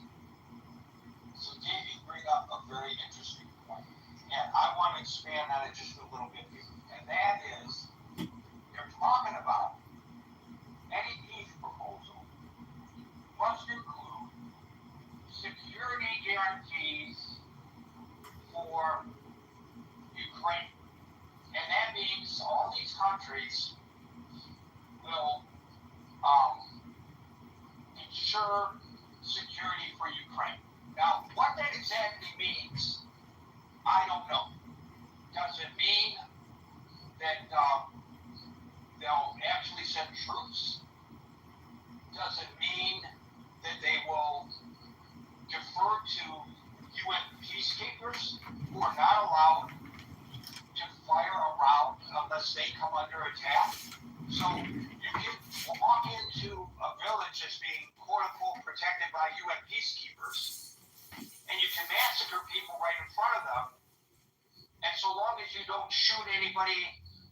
Dave, you bring up a very interesting point, and I want to expand on it just a little bit here. And that is, you're talking about any peace proposal must include security guarantees for Ukraine. And that means all these countries will ensure security for Ukraine. Now, what that exactly means, I don't know. Does it mean that they'll actually send troops? Does it mean that they will defer to UN peacekeepers who are not allowed to fire around unless they come under attack? So you can walk into a village that's being quote-unquote protected by UN peacekeepers, and you can massacre people right in front of them, and so long as you don't shoot anybody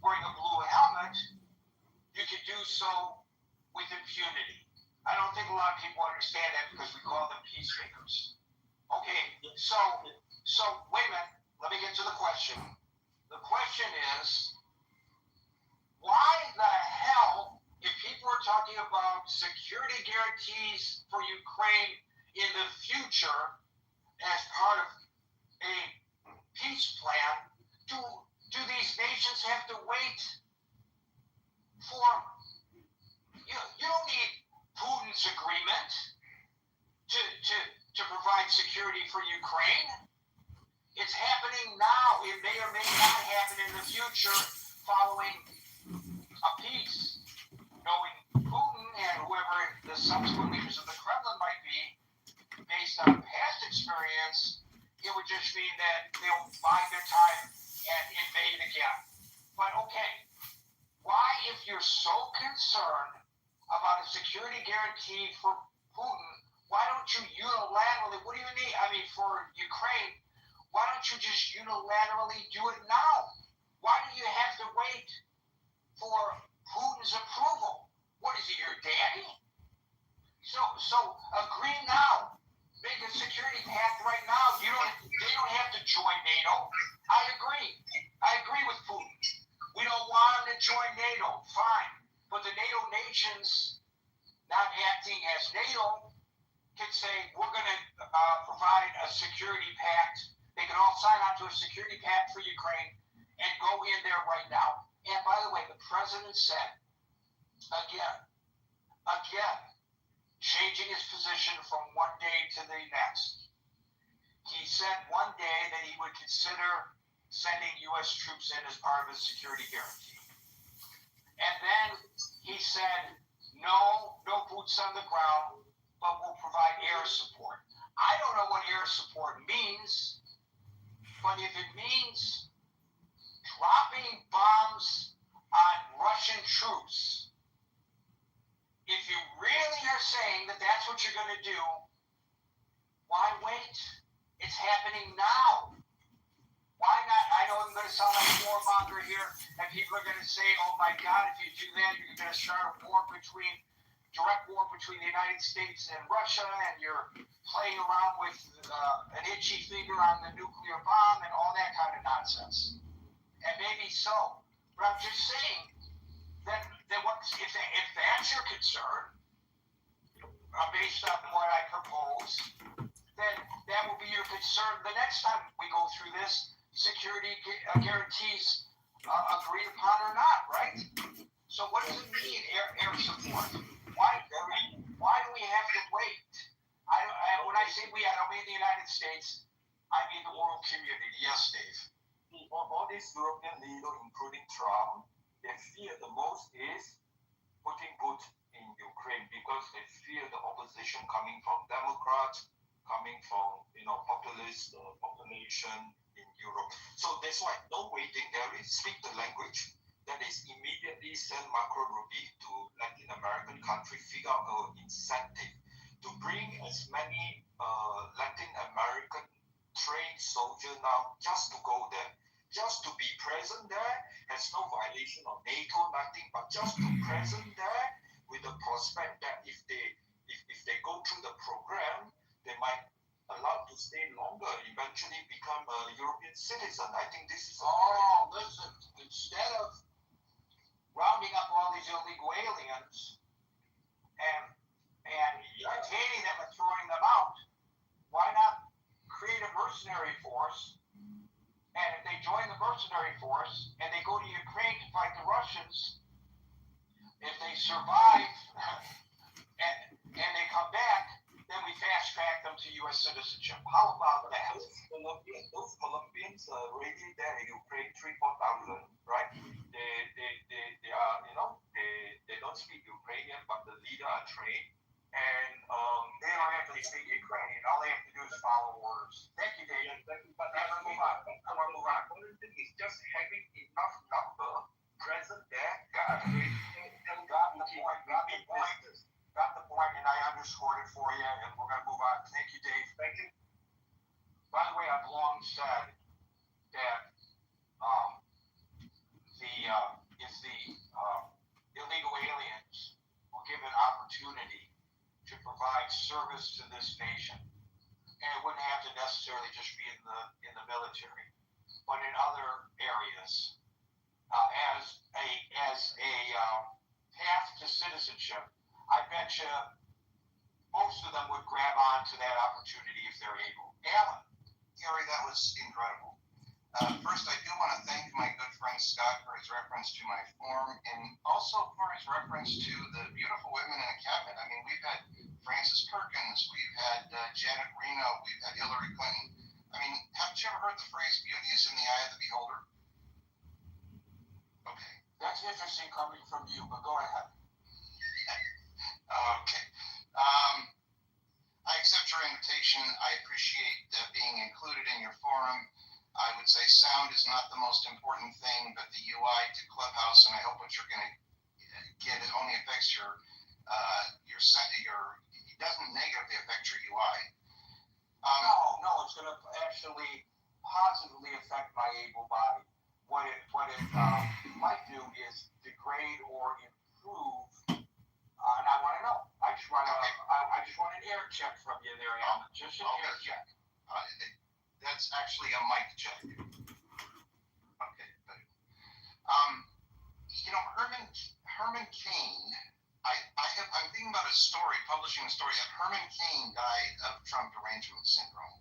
wearing a blue helmet, you can do so with impunity. I don't think a lot of people understand that because we call them peacemakers. Okay, so wait a minute, let me get to the question. The question is, why the hell, if people are talking about security guarantees for Ukraine in the future as part of a peace plan, do these nations have to wait for, you don't need Putin's agreement to provide security for Ukraine. It's happening now. It may or may not happen in the future following a peace. Knowing Putin and whoever the subsequent leaders of the Kremlin might be, based on past experience, it would just mean that they'll bide their time and invade again. But okay, why, if you're so concerned about a security guarantee for Putin, why don't you unilaterally, what do you need? I mean, for Ukraine, why don't you just unilaterally do it now? Why do you have to wait for Putin's approval? What is he, your daddy? So agree now. Make a security pact right now. They don't have to join NATO. I agree with Putin. We don't want them to join NATO. Fine. But the NATO nations not acting as NATO can say, we're going to provide a security pact. They can all sign on to a security pact for Ukraine and go in there right now. And by the way, the president said, again, changing his position from one day to the next. He said one day that he would consider sending U.S. troops in as part of his security guarantee. And then he said, no boots on the ground, but we'll provide air support. I don't know what air support means, but if it means dropping bombs on Russian troops, if you really are saying that that's what you're going to do, why wait? It's happening now. Why not? I know I'm going to sound like a warmonger here, and people are going to say, oh my God, if you do that, you're going to start a direct war between the United States and Russia, and you're playing around with an itchy finger on the nuclear bomb and all that kind of nonsense. And maybe so. But I'm just saying that if that's your concern, based on what I propose, then that will be your concern the next time we go through this security guarantees agreed upon or not, right? So what does it mean, air support? Why do we have to wait? When I say we, I don't mean the United States. I mean the world community. Yes, Dave. All these European leaders, including Trump, they fear the most is putting boots in Ukraine because they fear the opposition coming from Democrats coming from populist population in Europe. So that's why no waiting. They already speak the language. That is immediately send Marco Rubio to Latin American country, figure out an incentive to bring as many Latin American trained soldiers now just to go there, just to be present there, has no violation of NATO, nothing, but just to present there with the prospect that if they go through the program, they might allowed to stay longer, eventually become a European citizen. I think this is listen, instead of rounding up all these illegal aliens and detaining them and throwing them out, why not create a mercenary force? And if they join the mercenary force and they go to Ukraine to fight the Russians, if they survive and they come back, then we fast track them to U.S. citizenship. How about that? Those Colombians already there in Ukraine, 3,000-4,000, right? They are, they don't speak Ukrainian, but the leader are trained, and They don't have to speak Ukrainian. All they have to do is follow orders. Thank you, David. But Let's move on. I want to move on. The important thing is just having enough number present there. Got the point, and I underscored it for you, and we're going to move on. Thank you, Dave. Thank you. By the way, I've long said that if the illegal aliens were given opportunity to provide service to this nation, and it wouldn't have to necessarily just be in the military, but in other areas, as a path to citizenship, I bet you most of them would grab on to that opportunity if they're able. Alan? Gary, that was incredible. First, I do want to thank my good friend Scott for his reference to my form and also for his reference to the beautiful women in the cabinet. I mean, we've had Frances Perkins, we've had Janet Reno, we've had Hillary Clinton. I mean, haven't you ever heard the phrase, beauty is in the eye of the beholder? Okay. That's interesting coming from you, but go ahead. Okay. I accept your invitation. I appreciate being included in your forum. I would say sound is not the most important thing, but the UI to Clubhouse, and I hope what you're going to get, it only affects it doesn't negatively affect your UI. No, it's going to actually positively affect my able body. What it might do is degrade or improve, and I want to know. I just want an air check from you there, Alan. Just an air check. That's actually a mic check. Okay, good. Herman Cain. I'm thinking about publishing a story that Herman Cain died of Trump derangement syndrome.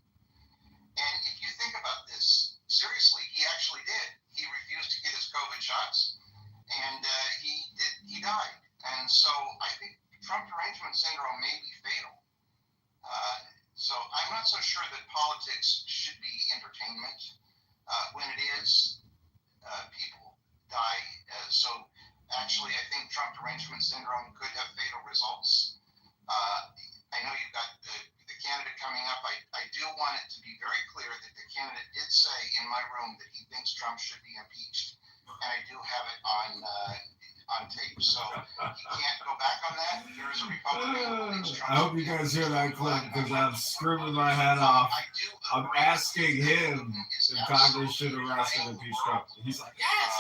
And if you think about this seriously, he actually did. He refused to get his COVID shots, and he died. And so I think Trump derangement syndrome may be fatal. So I'm not so sure that politics should be entertainment. When it is, people die. So actually, I think Trump derangement syndrome could have fatal results. I know you've got the candidate coming up. I do want it to be very clear that the candidate did say in my room that he thinks Trump should be impeached. And I do have it on tape. So he can't go back on that. There is a Republican who believes Trump. I hope you guys hear that clip because I'm screaming my head off. I'm asking him if Congress should arrest and impeach Trump. He's like, yes.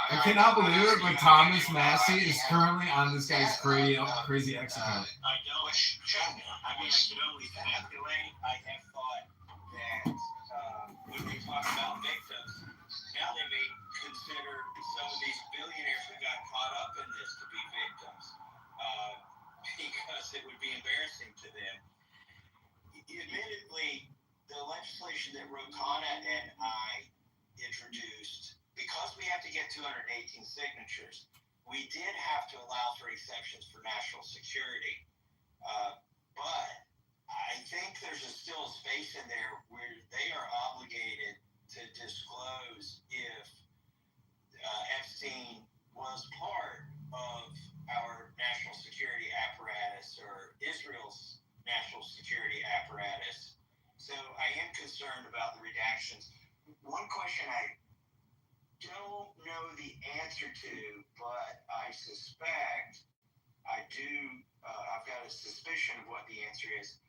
I cannot believe it, but Thomas Massey is currently on this guy's crazy X account. I don't. I mean, I can only speculate. I have thought that when we talk about victims, now they may consider some of these billionaires who got caught up in this to be victims because it would be embarrassing to them. Admittedly, the legislation that Rotana and I introduced, because we have to get 218 signatures, we did have to allow for exceptions for national security. But I think there's still a space in there where they are obligated to disclose if Epstein was part of our national security apparatus apparatus or Israel's national security apparatus. So I am concerned about the redactions. One question I don't know the answer to, but I suspect I do. I've got a suspicion of what the answer is.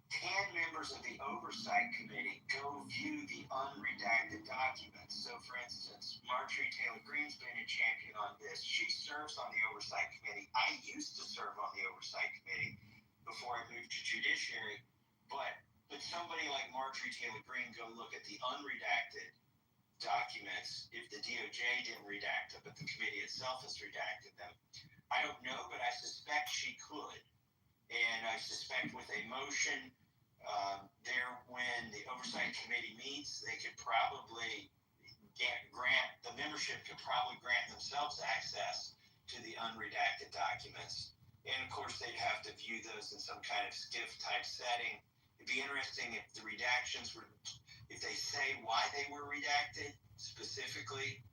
10 members of the Oversight Committee go view the unredacted documents. So, for instance, Marjorie Taylor Greene's been a champion on this. She serves on the Oversight Committee. I used to serve on the Oversight Committee before I moved to Judiciary. But somebody like Marjorie Taylor Greene go look at the unredacted documents if the DOJ didn't redact them, but the committee itself has redacted them. I don't know, but I suspect she could. And I suspect with a motion there when the Oversight Committee meets, they could probably the membership could probably grant themselves access to the unredacted documents. And of course, they'd have to view those in some kind of SCIF type setting. It'd be interesting if the redactions were, if they say why they were redacted specifically.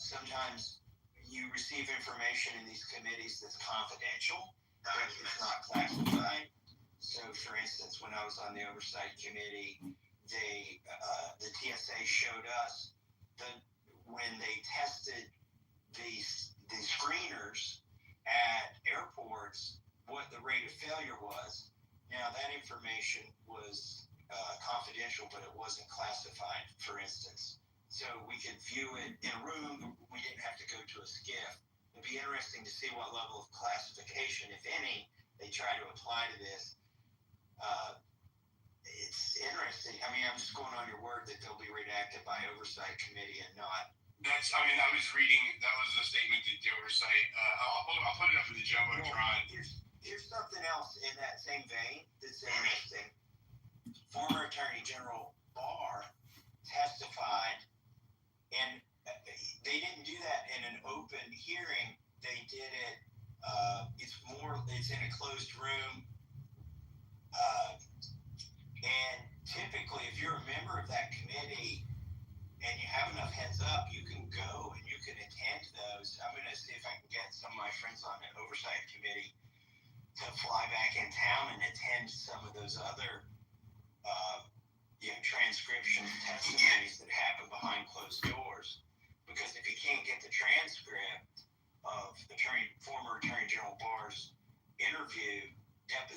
Sometimes you receive information in these committees that's confidential, but it's not classified. So, for instance, when I was on the Oversight Committee, the TSA showed us that when they tested the screeners at airports, what the rate of failure was. Now, that information was confidential, but it wasn't classified, for instance. So we could view it in a room. We didn't have to go to a SCIF. It'd be interesting to see what level of classification, if any, they try to apply to this. It's interesting. I mean, I'm just going on your word that they'll be redacted by Oversight Committee and not. I was reading, that was the statement that the Oversight, I'll put it up in the Jumbotron. Here's something else in that same vein that's interesting. Former Attorney General Barr testified, and they didn't do that in an open hearing. They did it, it's in a closed room. And typically, if you're a member of that committee and you have enough heads up, you can go and you can attend those. I'm going to see if I can get some of my friends on the Oversight Committee to fly back in town and attend some of those other transcription testimonies that happen behind closed doors. Because if you can't get the transcript of former Attorney General Barr's interview,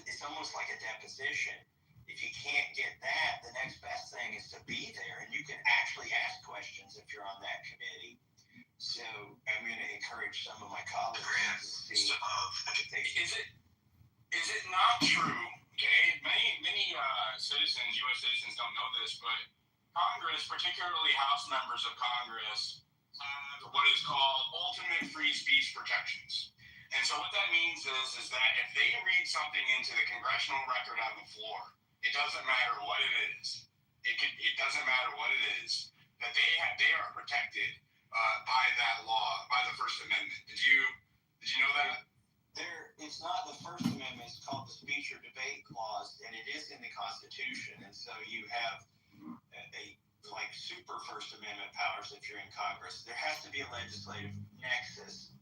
it's almost like a deposition. If you can't get that, the next best thing is to be there, and you can actually ask questions if you're on that committee. So I'm going to encourage some of my colleagues to see if they. Is it not true? Okay, many citizens, U.S. citizens, don't know this, but Congress, particularly House members of Congress, have what is called ultimate free speech protections. And so what that means is that if they read something into the congressional record on the floor, it doesn't matter what it is. It doesn't matter what it is, that they are protected by that law, by the First Amendment. Did you know that? It's not the First Amendment. It's called the Speech or Debate Clause, and it is in the Constitution. And so you have like super First Amendment powers if you're in Congress. There has to be a legislative nexus.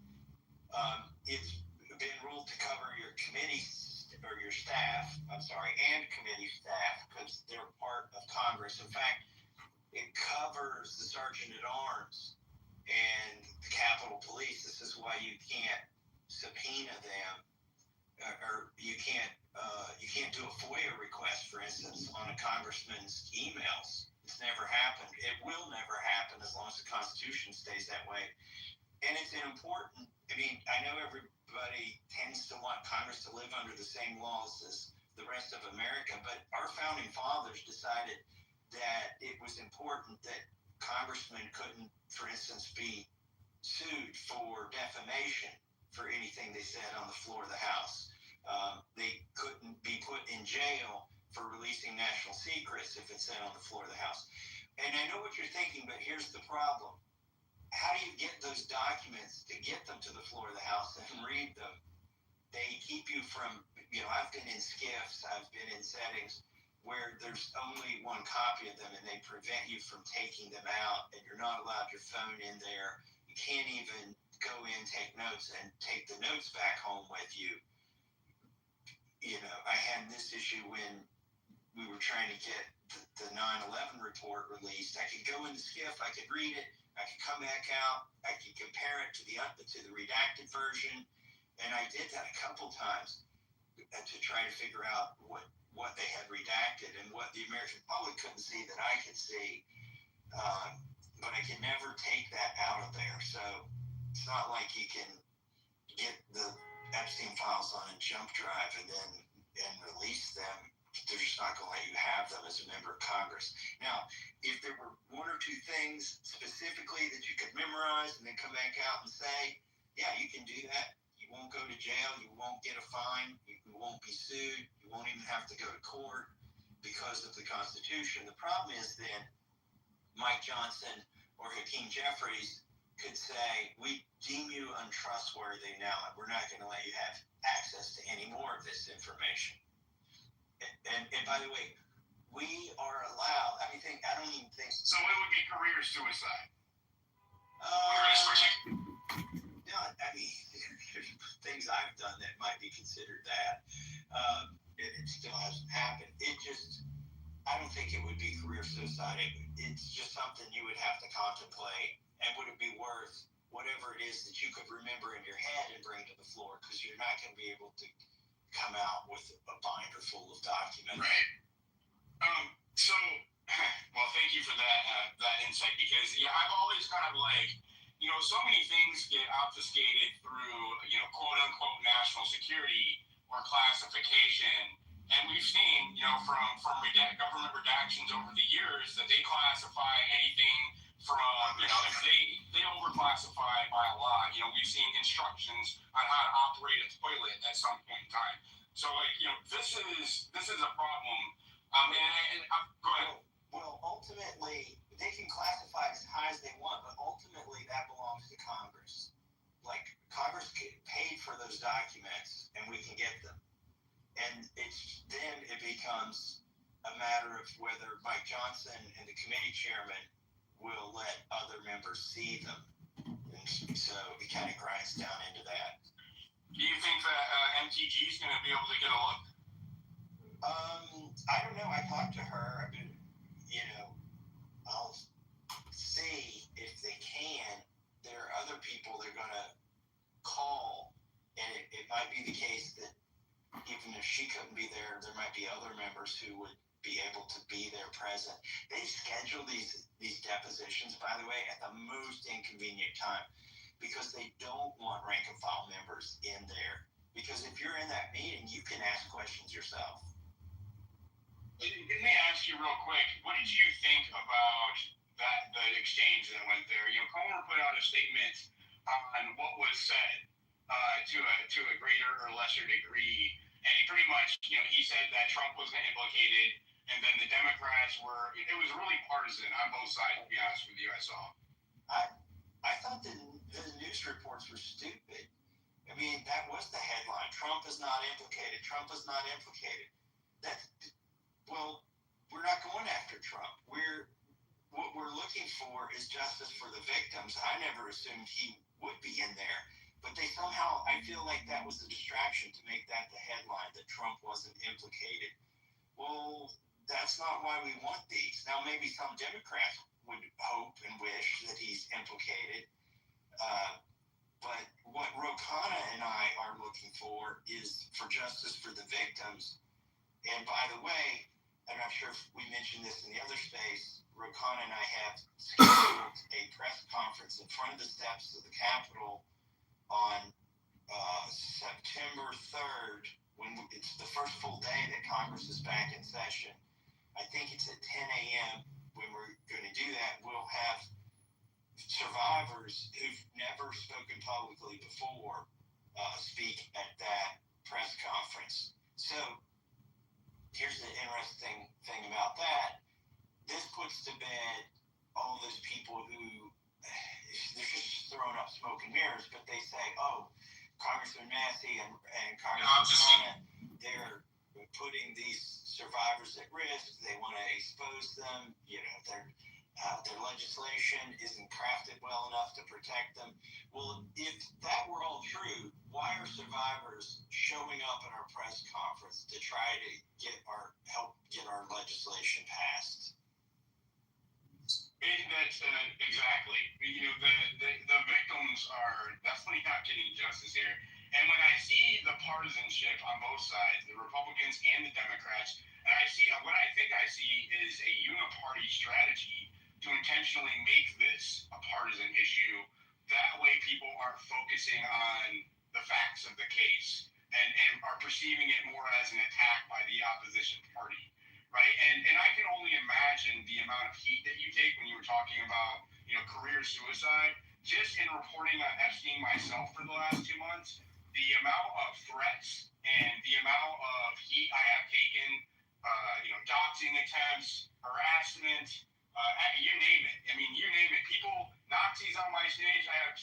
It's been ruled to cover your committees or your staff, and committee staff, because they're part of Congress. In fact, it covers the Sergeant at Arms and the Capitol Police. This is why you can't subpoena them, or you can't do a FOIA request, for instance, on a congressman's emails. It's never happened. It will never happen as long as the Constitution stays that way. And it's important. I mean, I know everybody tends to want Congress to live under the same laws as the rest of America, but our founding fathers decided that it was important that congressmen couldn't, for instance, be sued for defamation for anything they said on the floor of the House. They couldn't be put in jail for releasing national secrets if it's said on the floor of the House. And I know what you're thinking, but here's the problem. How do you get those documents to get them to the floor of the House and read them? They keep you from, I've been in SCIFs, I've been in settings where there's only one copy of them and they prevent you from taking them out, and you're not allowed your phone in there. You can't even go in, take notes, and take the notes back home with you I had this issue when we were trying to get the 9/11 report released. I could go into SCIF, I could read it, I could come back out, I could compare it to the redacted version, and I did that a couple times to try to figure out what they had redacted and what the American public couldn't see that I could see. But I can never take that out of there. So it's not like you can get the Epstein files on a jump drive and release them. They're just not going to let you have them as a member of Congress. Now, if there were one or two things specifically that you could memorize and then come back out and say, yeah, you can do that. You won't go to jail. You won't get a fine. You won't be sued. You won't even have to go to court because of the Constitution. The problem is then Mike Johnson or Hakeem Jeffries could say, we deem you untrustworthy now, and we're not going to let you have access to any more of this information. And by the way, we are allowed, I don't even think. So it would be career suicide. No, there's things I've done that might be considered that. It still hasn't happened. I don't think it would be career suicide. It's just something you would have to contemplate. And would it be worth whatever it is that you could remember in your head and bring to the floor? Because you're not going to be able to come out with a binder full of documents. Right. Well, thank you for that insight, because I've always kind of so many things get obfuscated through quote unquote national security or classification, and we've seen from government redactions over the years that they classify anything from if they overclassify by a lot. We've seen instructions on how to operate a toilet at some point in time. So this is a problem. Go ahead. Well, ultimately, they can classify as high as they want, but ultimately that belongs to Congress. Congress paid for those documents, and we can get them. And then it becomes a matter of whether Mike Johnson and the committee chairman will let other members see them. And so it kind of grinds down into that. Do you think that MTG is going to be able to get a look? I don't know. I talked to her. I'll see if they can. There are other people they're going to call, and it might be the case that even if she couldn't be there, there might be other members who would be able to be there present. They schedule these depositions, by the way, at the most inconvenient time, because they don't want rank and file members in there. Because if you're in that meeting, you can ask questions yourself. Let me ask you real quick, what did you think about the exchange that went there? Comer put out a statement on what was said to a greater or lesser degree, and he pretty much, he said that Trump wasn't implicated, and then the Democrats were. It was really partisan on both sides, to be honest with you. I saw. I thought the news reports were stupid. That was the headline. Trump is not implicated. Trump is not implicated. We're not going after Trump. What we're looking for is justice for the victims. I never assumed he would be in there, but they somehow, I feel like that was the distraction to make that the headline, that Trump wasn't implicated. Well, that's not why we want these. Now, maybe some Democrats would hope and wish that he's implicated. But what Ro Khanna and I are looking for is for justice for the victims. And by the way, I'm not sure if we mentioned this in the other space, Ro Khanna and I have scheduled a press conference in front of the steps of the Capitol on September 3rd, when it's the first full day that Congress is back in session. I think it's at 10 a.m. when we're going to do that. We'll have survivors who've never spoken publicly before speak at that press conference. So here's the interesting thing about that. This puts to bed all those people who they're just throwing up smoke and mirrors, but they say, oh, Congressman Massey and Congressman Khanna, they're putting these survivors at risk. They want to expose them. their legislation isn't crafted well enough to protect them. Well, if that were all true, why are survivors showing up at our press conference to try to help get our legislation passed? That's exactly. The victims are definitely not getting justice here. And when I see the partisanship on both sides, the Republicans and the Democrats, and I see what I think I see is a uniparty strategy to intentionally make this a partisan issue. That way, people aren't focusing on the facts of the case and are perceiving it more as an attack by the opposition party. Right, and I can only imagine the amount of heat that you take when you were talking about, career suicide. Just in reporting on Epstein myself for the last 2 months, the amount of threats and the amount of heat I have taken, doxing attempts, harassment, you name it. I mean, you name it. People, Nazis on my stage. I have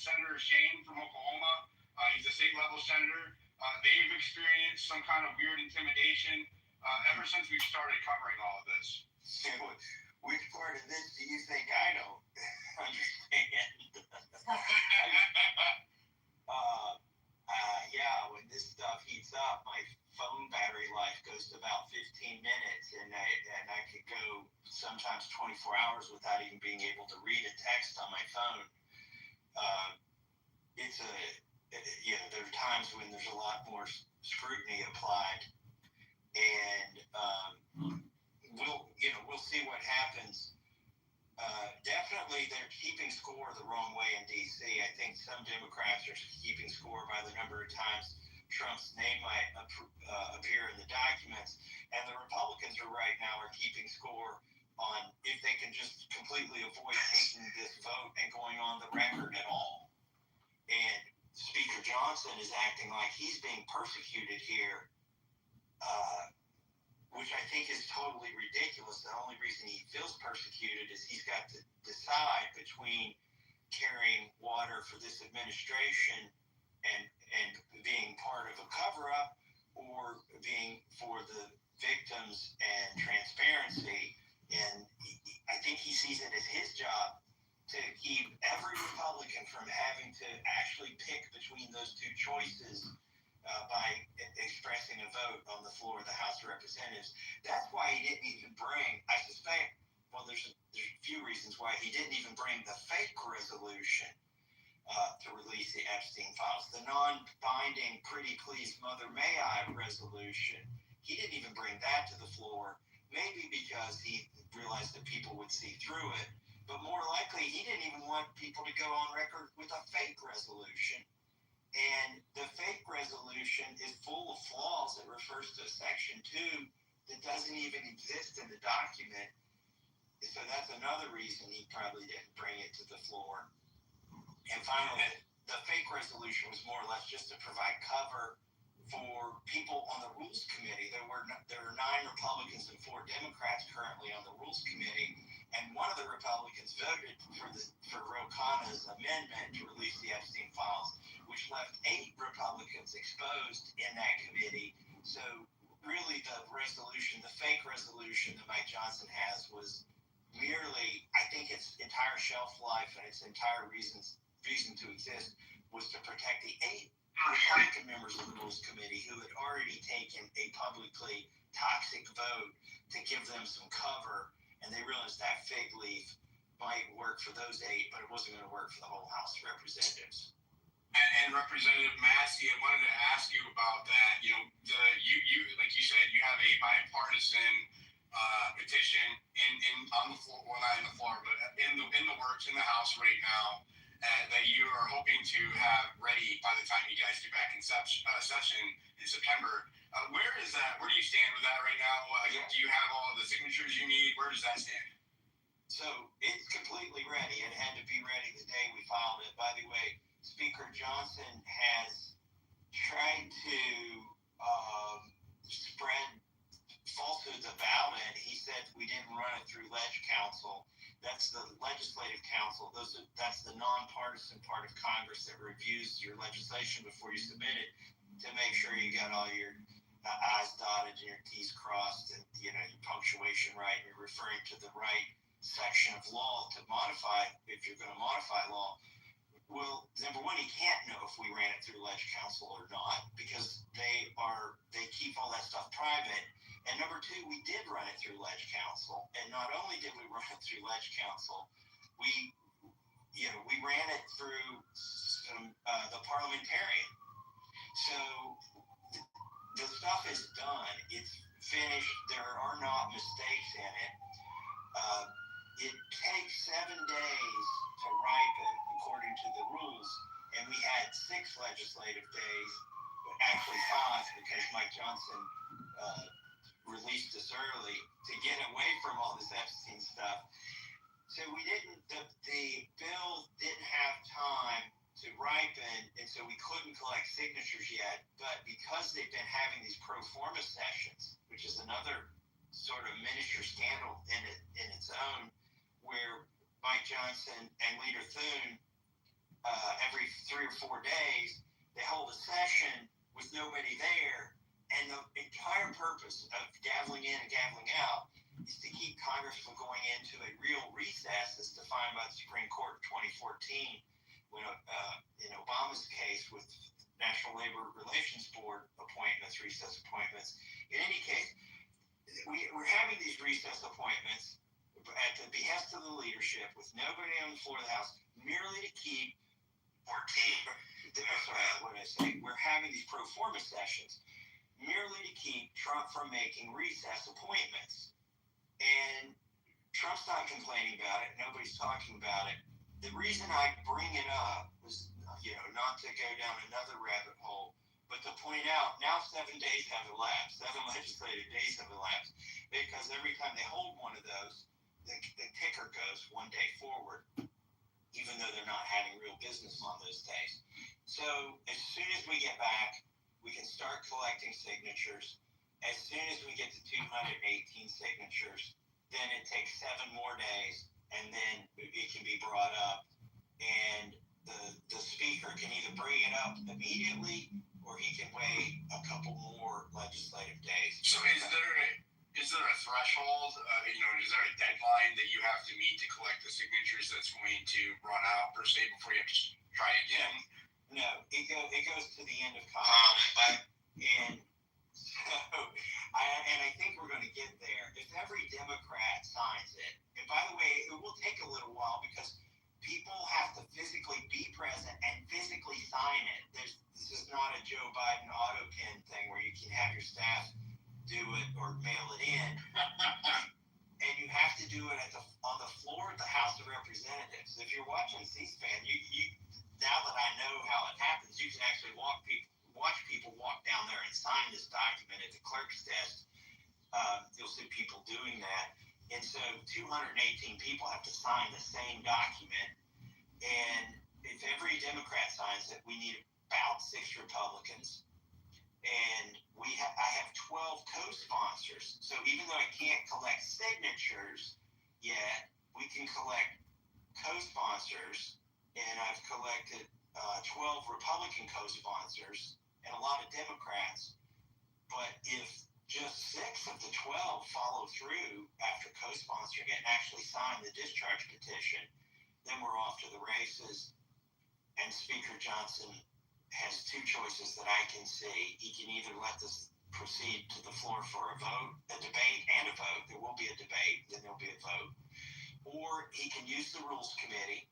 Senator Shane from Oklahoma. He's a state level senator. They've experienced some kind of weird intimidation. Ever since we've started covering all of this. So, which part of this do you think I don't understand? Yeah, when this stuff heats up, my phone battery life goes to about 15 minutes, and I could go sometimes 24 hours without even being able to read a text on my phone. There are times when there's a lot more scrutiny applied. And we'll see what happens. Definitely, they're keeping score the wrong way in D.C. I think some Democrats are keeping score by the number of times Trump's name might appear in the documents, and the Republicans right now are keeping score on if they can just completely avoid taking this vote and going on the record at all. And Speaker Johnson is acting like he's being persecuted here. Which I think is totally ridiculous. The only reason he feels persecuted is he's got to decide between carrying water for this administration and being part of a cover-up or being for the victims and transparency. And I think he sees it as his job to keep every Republican from having to actually pick between those two choices by expressing a vote on the floor of the House of Representatives. That's why he didn't even bring, I suspect, there's a few reasons why he didn't even bring the fake resolution to release the Epstein files, the non-binding Pretty Please Mother May I resolution. He didn't even bring that to the floor, maybe because he realized that people would see through it, but more likely he didn't even want people to go on record with a fake resolution. And the fake resolution is full of flaws. It refers to Section 2 that doesn't even exist in the document. So that's another reason he probably didn't bring it to the floor. And finally, the fake resolution was more or less just to provide cover for people on the Rules Committee. There are 9 Republicans and 4 Democrats currently on the Rules Committee. And one of the Republicans voted for Ro Khanna's amendment to release the Epstein files, which left 8 Republicans exposed in that committee. So really the fake resolution that Mike Johnson has was merely, I think its entire shelf life and its entire reason to exist was to protect the 8 Republican members of the Rules Committee who had already taken a publicly toxic vote to give them some cover, and they realized that fig leaf might work for those 8, but it wasn't going to work for the whole House of Representatives. And Representative Massey, I wanted to ask you about that. You like you said, you have a bipartisan petition on the floor, well, not in the floor, but in the works in the House right now that you are hoping to have ready by the time you guys get back in session in September. Where is that? Where do you stand with that right now? Do you have all the signatures you need? Where does that stand? So it's completely ready. It had to be ready the day we filed it. By the way, Speaker Johnson has tried to spread falsehoods about it. He said we didn't run it through Leg Council. That's the Legislative Council. That's the nonpartisan part of Congress that reviews your legislation before you submit it to make sure you got all your I's dotted and your T's crossed and your punctuation right and you're referring to the right section of law to modify, if you're going to modify law. Well, number one, you can't know if we ran it through Ledge Council or not because they keep all that stuff private. And number two, we did run it through Ledge Council, and not only did we run it through Ledge Council, we ran it through the parliamentarian. So the stuff is done. It's finished. There are not mistakes in it. It takes 7 days to ripen according to the rules, and we had 6 legislative days, but actually 5 because Mike Johnson released us early to get away from all this Epstein stuff. So the bill didn't have time to ripen, and so we couldn't collect signatures yet. But because they've been having these pro forma sessions, which is another sort of miniature scandal in its own, where Mike Johnson and Leader Thune, every 3 or 4 days, they hold a session with nobody there, and the entire purpose of gaveling in and gaveling out is to keep Congress from going into a real recess as defined by the Supreme Court in 2014, when in Obama's case with National Labor Relations Board appointments, recess appointments. In any case, we're having these recess appointments at the behest of the leadership with nobody on the floor of the House, merely to keep we're having these pro forma sessions merely to keep Trump from making recess appointments. And Trump's not complaining about it. Nobody's talking about it. The reason I bring it up was, not to go down another rabbit hole, but to point out now 7 days have elapsed, 7 legislative days have elapsed, because every time they hold one of those, the ticker goes 1 day forward, even though they're not having real business on those days. So as soon as we get back, we can start collecting signatures. As soon as we get to 218 signatures, then it takes 7 more days, and then it can be brought up. And the speaker can either bring it up immediately, or he can wait a couple more legislative days. So is there a threshold? Is there a deadline that you have to meet to collect the signatures that's going to run out per se before you have to try again? No, it goes to the end of Congress. And so, I think we're going to get there. If every Democrat signs it, and by the way, it will take a little while because people have to physically be present and physically sign it. This is not a Joe Biden auto pen thing where you can have your staff do it or mail it in. And you have to do it on the floor of the House of Representatives. If you're watching C-SPAN, you now that I know how it happens, you can actually watch people walk down there and sign this document at the clerk's desk. You'll see people doing that. And so 218 people have to sign the same document. And if every Democrat signs it, we need about 6 Republicans. And I have 12 co-sponsors. So even though I can't collect signatures yet, we can collect co-sponsors. And I've collected 12 Republican co-sponsors and a lot of Democrats. But if just 6 of the 12 follow through after co-sponsoring it and actually sign the discharge petition, then we're off to the races. And Speaker Johnson has 2 choices that I can see. He can either let this proceed to the floor for a vote, a debate and a vote. There will be a debate, then there'll be a vote. Or he can use the Rules Committee,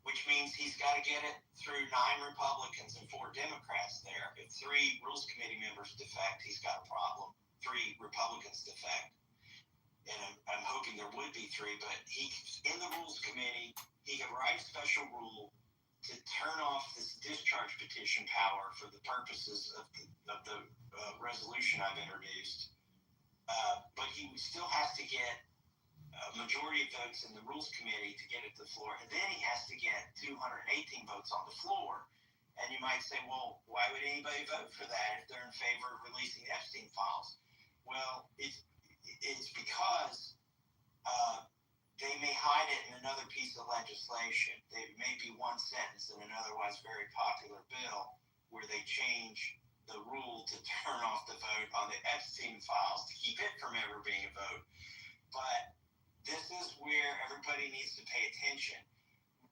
which means he's got to get it through 9 Republicans and 4 Democrats there. If 3 Rules Committee members defect, he's got a problem. 3 Republicans defect. And I'm hoping there would be 3, but in the Rules Committee, he could write a special rule to turn off this discharge petition power for the purposes of the resolution I've introduced. But he still has to get a majority of votes in the Rules Committee to get it to the floor, and then he has to get 218 votes on the floor. And you might say, well, why would anybody vote for that if they're in favor of releasing Epstein files? Well, it's because they may hide it in another piece of legislation. There may be one sentence in an otherwise very popular bill where they change the rule to turn off the vote on the Epstein files to keep it from ever being a vote. But this is where everybody needs to pay attention.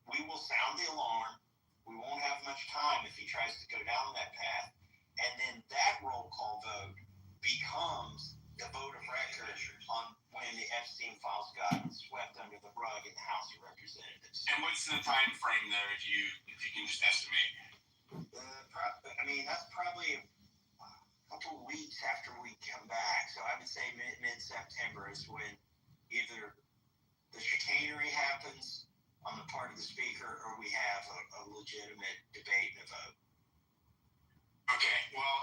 We will sound the alarm. We won't have much time if he tries to go down that path. And then that roll call vote becomes the vote of record on when the Epstein files got swept under the rug in the House of Representatives. And what's the time frame there, if you can just estimate? I mean, that's probably a couple of weeks after we come back. So I would say mid-September is when either the chicanery happens on the part of the speaker or we have a legitimate debate and a vote. Okay, well,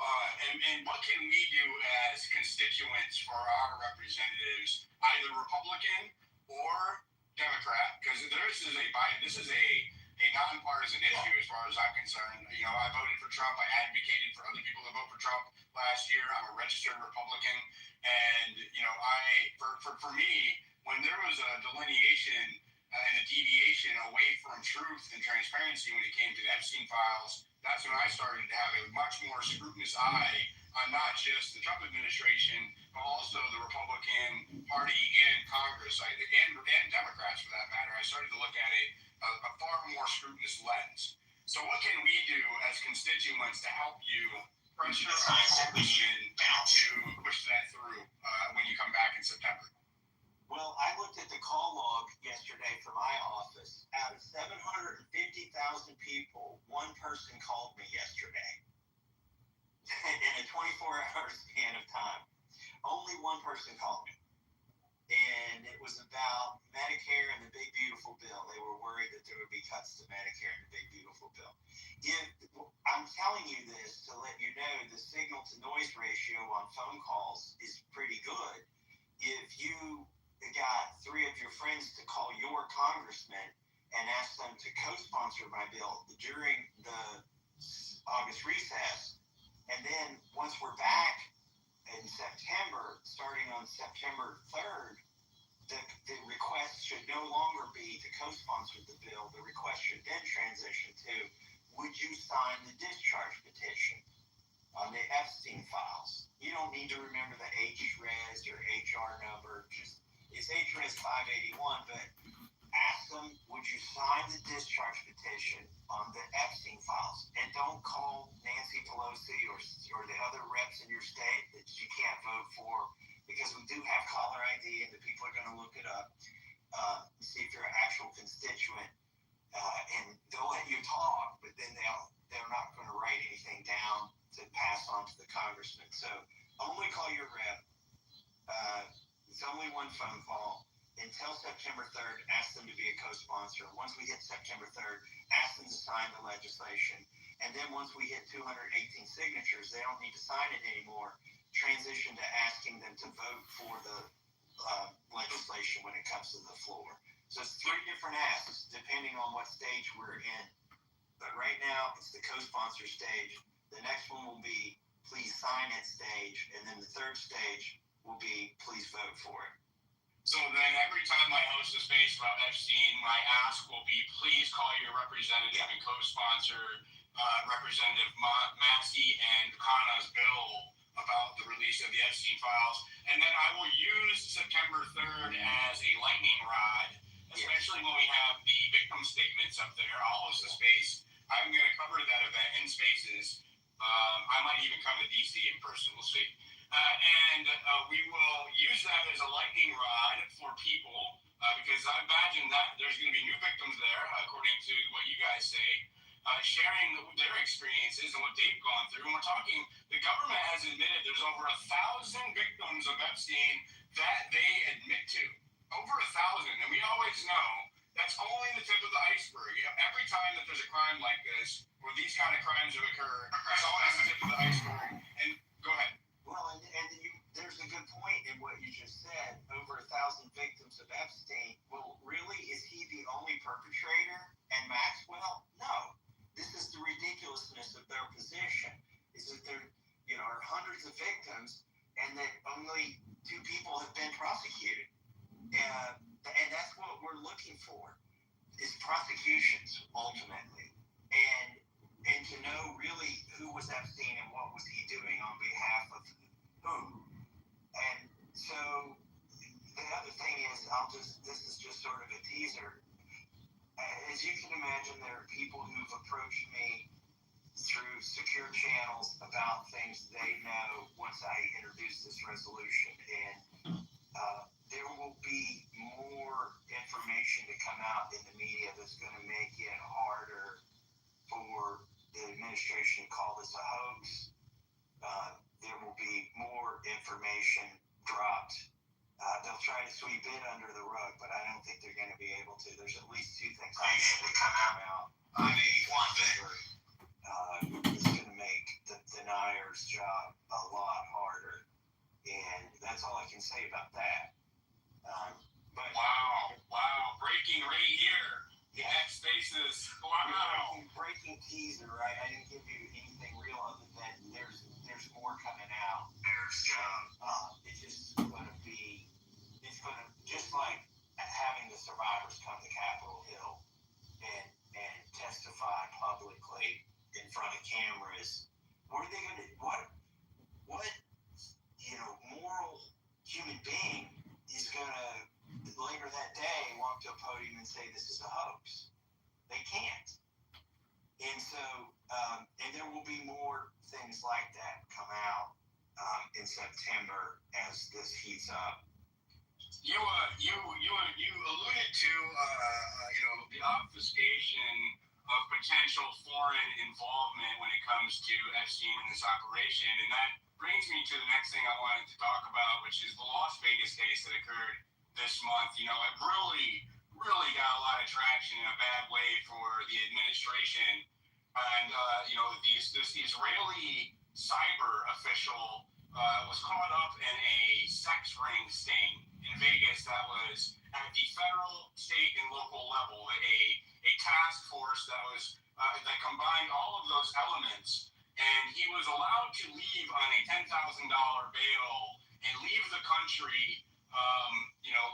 and what can we do as constituents for our representatives, either Republican or Democrat? Because this is a nonpartisan issue as far as I'm concerned. You know, I voted for Trump. I advocated for other people to vote for Trump last year. I'm a registered Republican, and you know, for me, when there was a delineation and a deviation away from truth and transparency when it came to the Epstein files, that's when I started to have a much more scrutinous eye on not just the Trump administration, but also the Republican Party and Congress, and Democrats for that matter. I started to look at it a far more scrutinous lens. So what can we do as constituents to help you pressure our Congressman to push that through when you come back in September? Well, I looked at the call log yesterday for my office. Out of 750,000 people, one person called me yesterday in a 24-hour span of time. Only one person called me. And it was about Medicare and the Big Beautiful Bill. They were worried that there would be cuts to Medicare and the Big Beautiful Bill. I'm telling you this to let you know the signal-to-noise ratio on phone calls is pretty good. If you got 3 of your friends to call your congressman and ask them to co-sponsor my bill during the August recess, and then once we're back in September, starting on September 3rd, the request should no longer be to co-sponsor the bill. The request should then transition to, would you sign the discharge petition on the Epstein files? You don't need to remember the HRES or HR number. Just it's HRES 581, but ask them, would you sign the discharge petition on the Epstein files? And don't call Nancy Pelosi or the other reps in your state that you can't vote for, because we do have caller ID and the people are going to look it up, see if you're an actual constituent, and they'll let you talk, but then they're not going to write anything down to pass on to the congressman. So only call your rep. It's only one phone call. Until September 3rd, ask them to be a co-sponsor. Once we hit September 3rd, ask them to sign the legislation. And then once we hit 218 signatures, they don't need to sign it anymore. Transition to asking them to vote for the legislation when it comes to the floor. So it's 3 different asks depending on what stage we're in. But right now, it's the co-sponsor stage. The next one will be please sign it stage. And then the 3rd stage will be please vote for it. So then every time I host a space about Epstein, my ask will be, please call your representative and co-sponsor Representative Massey and Kana's bill about the release of the Epstein files. And then I will use September 3rd as a lightning rod, especially when we have the victim statements up there. I'll host a space. I'm going to cover that event in spaces. I might even come to DC in person. We'll see. And we will use that as a lightning rod for people because I imagine that there's going to be new victims there, according to what you guys say, sharing their experiences and what they've gone through. And we're talking, the government has admitted there's over 1,000 victims of Epstein that they admit to. Over 1,000. And we always know that's only the tip of the iceberg. You know, every time that there's a crime like this, or these kind of crimes have occurred, that's always the tip of the iceberg. And go ahead. Well, and there's a good point in what you just said. Over 1,000 victims of Epstein. Well, really, is he the only perpetrator? And Maxwell? No. This is the ridiculousness of their position. Is that there, are hundreds of victims, and that only 2 people have been prosecuted. And that's what we're looking for, is prosecutions ultimately, and to know really who was Epstein and what was he doing on behalf of whom. And so the other thing is, this is just sort of a teaser. As you can imagine, there are people who've approached me through secure channels about things they know once I introduce this resolution. And there will be more information to come out in the media that's going to make it harder for the administration to call this a hoax. There will be more information dropped. They'll try to sweep it under the rug, but I don't think they're going to be able to. There's at least two things that come out. I mean, one thing is going to make the denier's job a lot harder, and that's all I can say about that. But wow, breaking right here. Yeah. X Spaces. Wow. Breaking teaser, right? I didn't give you anything real other than there's more coming out. It's just going to be, it's going to, just like having the survivors come to Capitol Hill and testify publicly in front of cameras. What are they going to, what moral human being is going to later that day walk to a podium and say this is a hoax? They can't. And so, and there will be more things like that come out in September as this heats up. You alluded to the obfuscation of potential foreign involvement when it comes to Epstein and this operation, and that brings me to the next thing I wanted to talk about, which is the Las Vegas case that occurred this month. It really got a lot of traction in a bad way for the administration, and this Israeli cyber official was caught up in a sex ring sting in Vegas that was at the federal, state, and local level, a task force that combined all of those elements, and he was allowed to leave on a $10,000 bail and leave the country.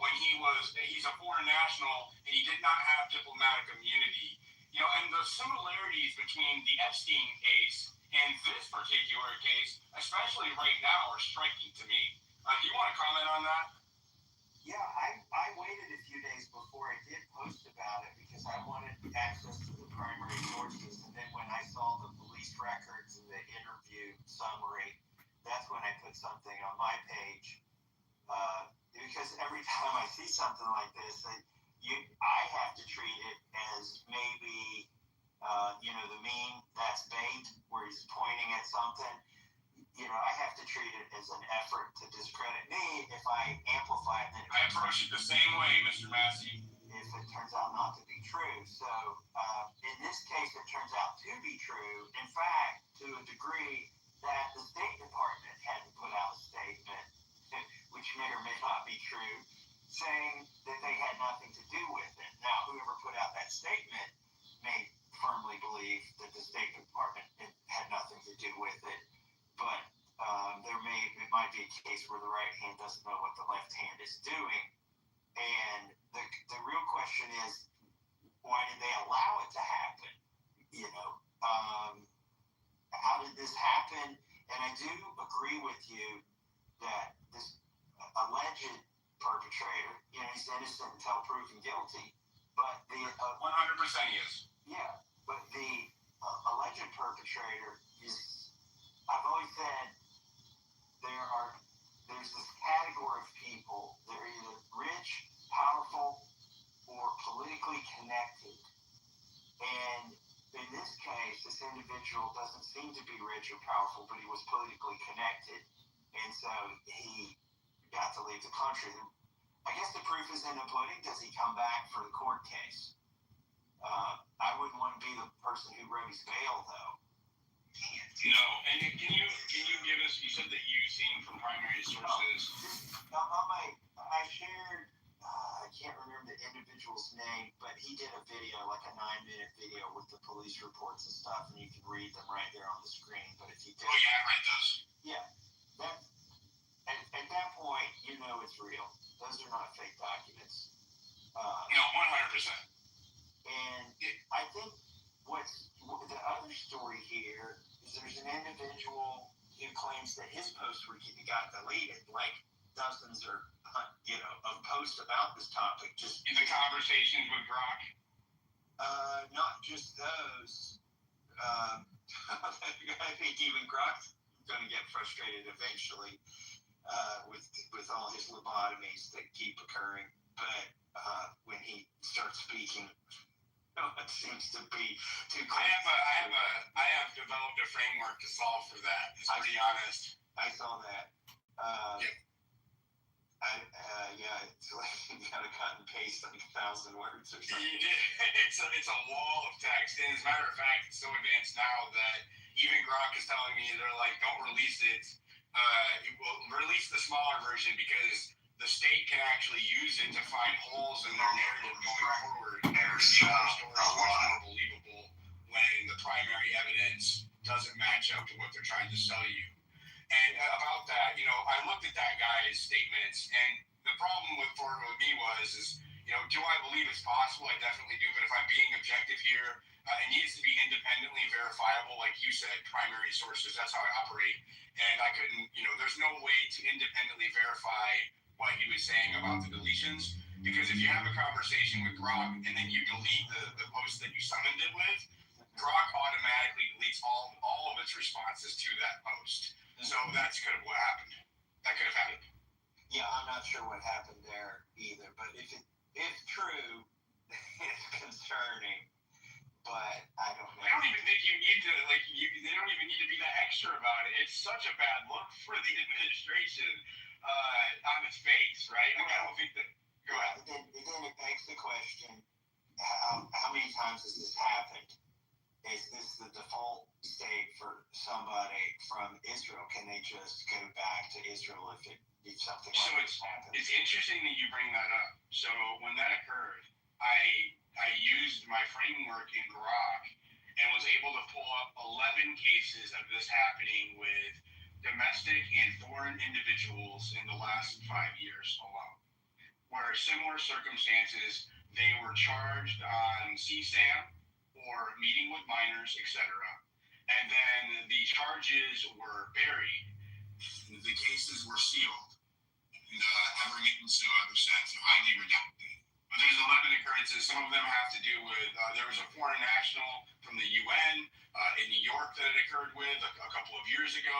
When he's a foreign national and he did not have diplomatic immunity. And the similarities between the Epstein case and this particular case, especially right now, are striking to me. Do you want to comment on that? Yeah, I waited a few days before I did post about it because I wanted access to the primary sources. And then when I saw the police records and the interview summary, that's when I put something on my page. Because every time I see something like this, I have to treat it as maybe, the meme that's bait, where he's pointing at something. I have to treat it as an effort to discredit me if I amplify it. I approach it the same way, Mr. Massey. If it turns out not to be true. So in this case, it turns out to be true. In fact, to a degree that the State Department had to put out a statement, which may or may not be true, saying that they had nothing to do with it. Now, whoever put out that statement may firmly believe that the State Department had nothing to do with it, but it might be a case where the right hand doesn't know what the left hand is doing. And the real question is, why did they allow it to happen? How did this happen? And I do agree with you that this alleged perpetrator, he's innocent until proven guilty, but the 100% he is. Yeah, but the alleged perpetrator is, I've always said, there's this category of people, they're either rich, powerful, or politically connected. And in this case, this individual doesn't seem to be rich or powerful, but he was politically connected. And so he got to leave the country. I guess the proof is in the pudding. Does he come back for the court case? I wouldn't want to be the person who wrote his bail, though. No, and can you give us? You said that you've seen from primary sources. I shared. I can't remember the individual's name, but he did a video, like a 9-minute video with the police reports and stuff, and you can read them right there on the screen. But if you did, I read those. Yeah, at that point, it's real. Those are not fake documents. No, 100%. And I think the other story here is there's an individual who claims that his posts got deleted. Like, dozens or of posts about this topic. Just in the conversations with Grok. Not just those. I think even Grok's going to get frustrated eventually with all his lobotomies that keep occurring. But when he starts speaking, it seems to be too close. I have developed a framework to solve for that. It's pretty honest. I saw that. Yep. It's like you gotta cut and paste like 1,000 words or something. It's a wall of text. And as a matter of fact, it's so advanced now that even Grok is telling me, they're like, don't release it. We'll release the smaller version because the state can actually use it to find holes in their narrative going forward. And make their stories much more believable when the primary evidence doesn't match up to what they're trying to sell you. And about that, I looked at that guy's statements, and the problem with me was, do I believe it's possible? I definitely do, but if I'm being objective here, it needs to be independently verifiable, like you said, primary sources. That's how I operate. And I couldn't, there's no way to independently verify what he was saying about the deletions, because if you have a conversation with Grok and then you delete the post that you summoned it with, Grok automatically deletes all of its responses to that post. So that's kind of what happened. That could have happened. Yeah, I'm not sure what happened there either, but if true, it's concerning. But I don't know. I don't even think you need to they don't even need to be that extra about it. It's such a bad look for the administration on its face, right? Like, I don't think that. Go ahead. Then it begs the question: how many times has this happened? Is this the default state for somebody from Israel? Can they just go back to Israel if something like this happens? It's interesting that you bring that up. So when that occurred, I used my framework in Grok and was able to pull up 11 cases of this happening with domestic and foreign individuals in the last 5 years alone, where similar circumstances, they were charged on CSAM or meeting with minors, etc. And then the charges were buried. The cases were sealed and ever since, highly redacted. But there's 11 occurrences. Some of them have to do with, there was a foreign national from the UN in New York that it occurred with a couple of years ago.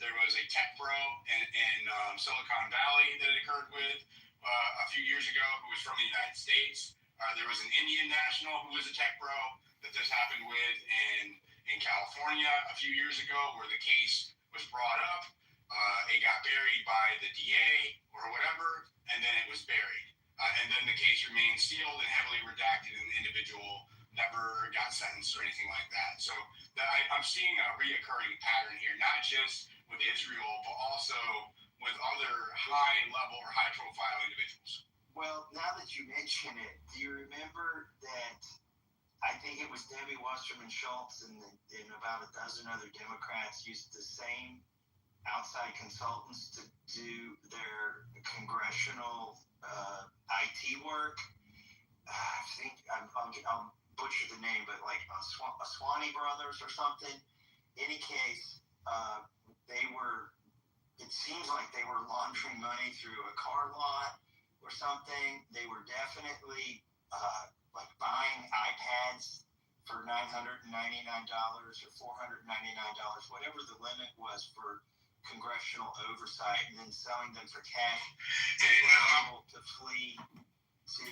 There was a tech bro in Silicon Valley that it occurred with a few years ago who was from the United States. There was an Indian national who was a tech bro that this happened with in California a few years ago, where the case was brought up. It got buried by the DA or whatever, and then it was buried. And then the case remained sealed and heavily redacted, and the individual never got sentenced or anything like that. So I'm seeing a reoccurring pattern here, not just with Israel, but also with other high-level or high-profile individuals. Well, now that you mention it, do you remember that I think it was Debbie Wasserman Schultz and about a dozen other Democrats used the same outside consultants to do their congressional IT work? I think I'll butcher the name, but like Aswani Brothers or something. In any case, it seems like they were laundering money through a car lot or something. They were definitely like buying iPads for $999 or $499, whatever the limit was for congressional oversight, and then selling them for cash. They were able to flee to,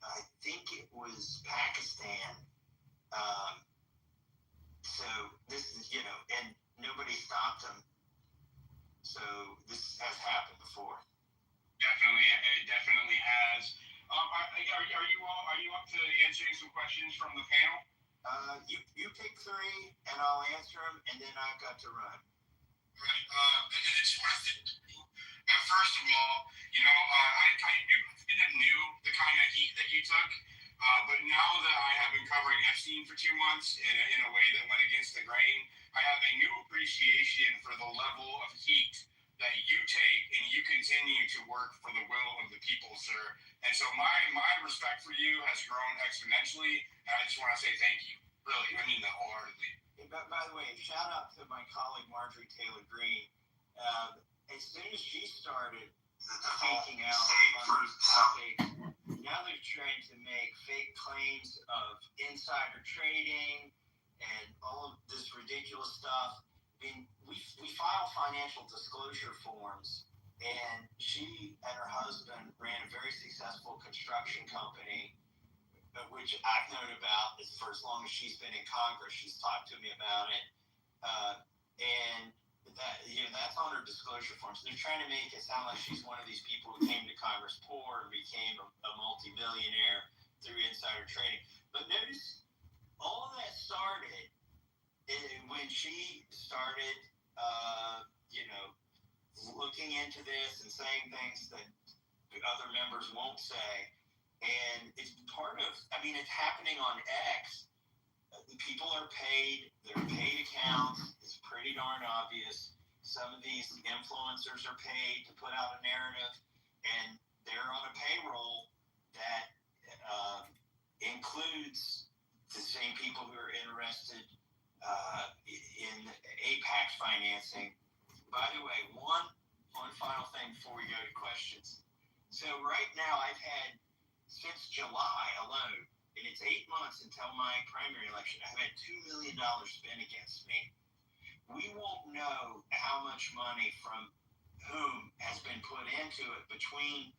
I think it was Pakistan. So this is, and nobody stopped them. So this has happened before. Definitely, it definitely has. Are you up to answering some questions from the panel? You pick 3, and I'll answer them, and then I've got to run. Right. And it's worth it. First of all, I knew the kind of heat that you took, but now that I have been covering Epstein for 2 months in a way that went against the grain, I have a new appreciation for the level of heat that you take, and you continue to work for the will of the people, sir. And so my respect for you has grown exponentially, and I just want to say thank you. Really, I mean that wholeheartedly. By the way, shout out to my colleague Marjorie Taylor Greene. As soon as she started taking out on these topics. Now they're trying to make fake claims of insider trading and all of this ridiculous stuff. I mean, we file financial disclosure forms, and she and her husband ran a very successful construction company, which I've known about for as long as she's been in Congress. She's talked to me about it, and that's on her disclosure forms. They're trying to make it sound like she's one of these people who came to Congress poor and became a multimillionaire through insider trading. But notice all of that started when she started, looking into this and saying things that other members won't say. And it's it's happening on X. People are paid, they're paid accounts. It's pretty darn obvious. Some of these influencers are paid to put out a narrative, and they're on a payroll that includes the same people who are interested in APAC financing. By the way, one final thing before we go to questions. So right now I've had, since July alone, and it's 8 months until my primary election, I've had $2 million spent against me. We won't know how much money from whom has been put into it between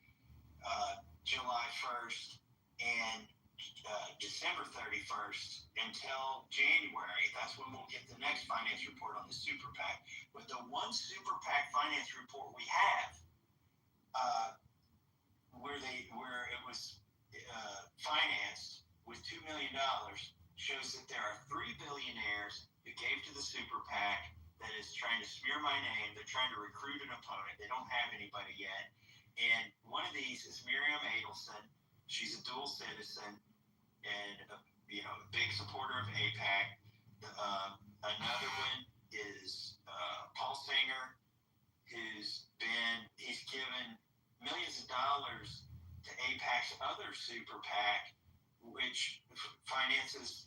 July 1st and December 31st until January. That's when we'll get the next finance report on the super PAC. But the one super PAC finance report we have, where it was financed with $2 million, shows that there are 3 billionaires who gave to the super PAC that is trying to smear my name. They're trying to recruit an opponent. They don't have anybody yet. And one of these is Miriam Adelson. She's a dual citizen and a big supporter of APAC. Another one is Paul Singer, he's given millions of dollars to APAC's other super PAC, which finances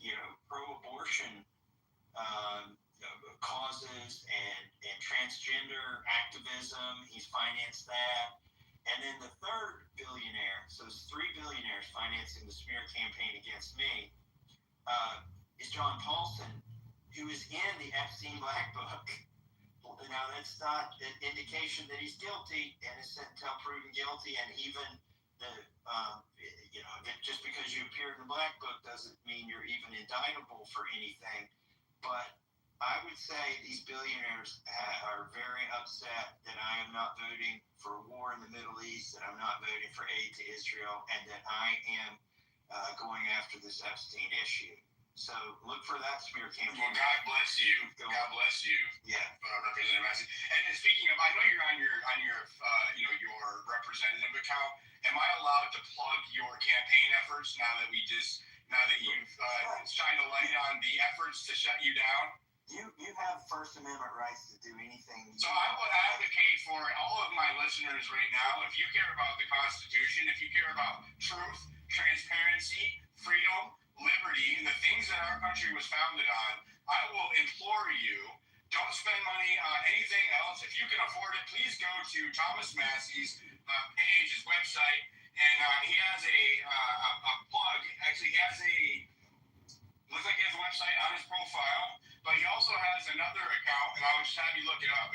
pro-abortion causes and transgender activism. He's financed that. And then the third billionaire, so it's 3 billionaires financing the smear campaign against me, is John Paulson, who is in the Epstein Black Book. Now, that's not an indication that he's guilty and is sent until proven guilty. And even just because you appear in the Black Book doesn't mean you're even indictable for anything. But I would say these billionaires are very upset that I am not voting for war in the Middle East, that I'm not voting for aid to Israel, and that I am going after this Epstein issue. So look for that smear campaign. Well, God bless you. God bless you. Yeah. Representative Massey. And speaking of, I know you're on your your representative account. Am I allowed to plug your campaign efforts now that you've shined a light on the efforts to shut you down? You have First Amendment rights to do anything. So I would advocate for all of my listeners right now, if you care about the Constitution, if you care about truth, transparency, freedom, liberty, and the things that our country was founded on, I will implore you, don't spend money on anything else. If you can afford it, please go to Thomas Massey's page, his website, and he has a plug. Actually, looks like he has a website on his profile, but he also has another account, and I'll just have you look it up.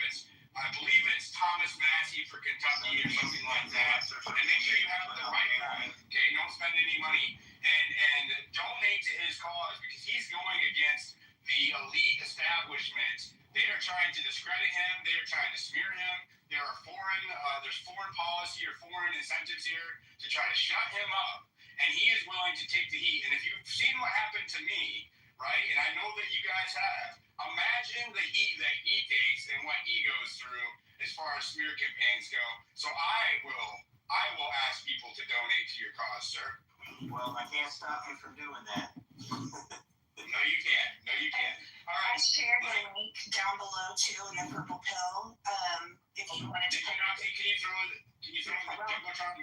I believe it's Thomas Massey for Kentucky or something like that. And make sure you have the right one, okay? Don't spend any money. And donate to his cause, because he's going against the elite establishment. They are trying to discredit him. They are trying to smear him. There's foreign policy or foreign incentives here to try to shut him up. And he is willing to take the heat. And if you've seen what happened to me, right, and I know that you guys have, imagine the heat that he takes and what he goes through as far as smear campaigns go. So I will ask people to donate to your cause, sir. Well, I can't stop you from doing that. No, you can't. All right. I shared a link down below too in the purple pill. If you wanted to. Can you throw the Jumbotron?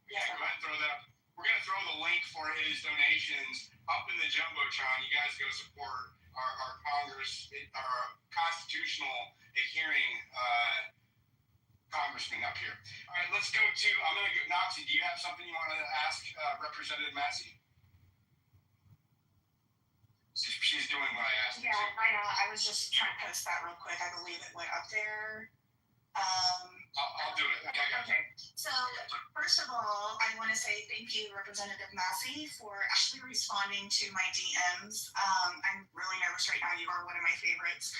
Yeah, go ahead and throw that up. We're going to throw the link for his donations up in the Jumbotron. You guys go support our Congress, our constitutional adhering congressman up here. All right, let's go to, I'm going to go, Nazi, do you have something you want to ask Representative Massey? She's doing what I asked her Yeah, to. I was just trying to post that real quick. I believe it went up there. I'll do it. Okay. So first of all, I want to say thank you, Representative Massey, for actually responding to my DMs. I'm really nervous right now. You are one of my favorites.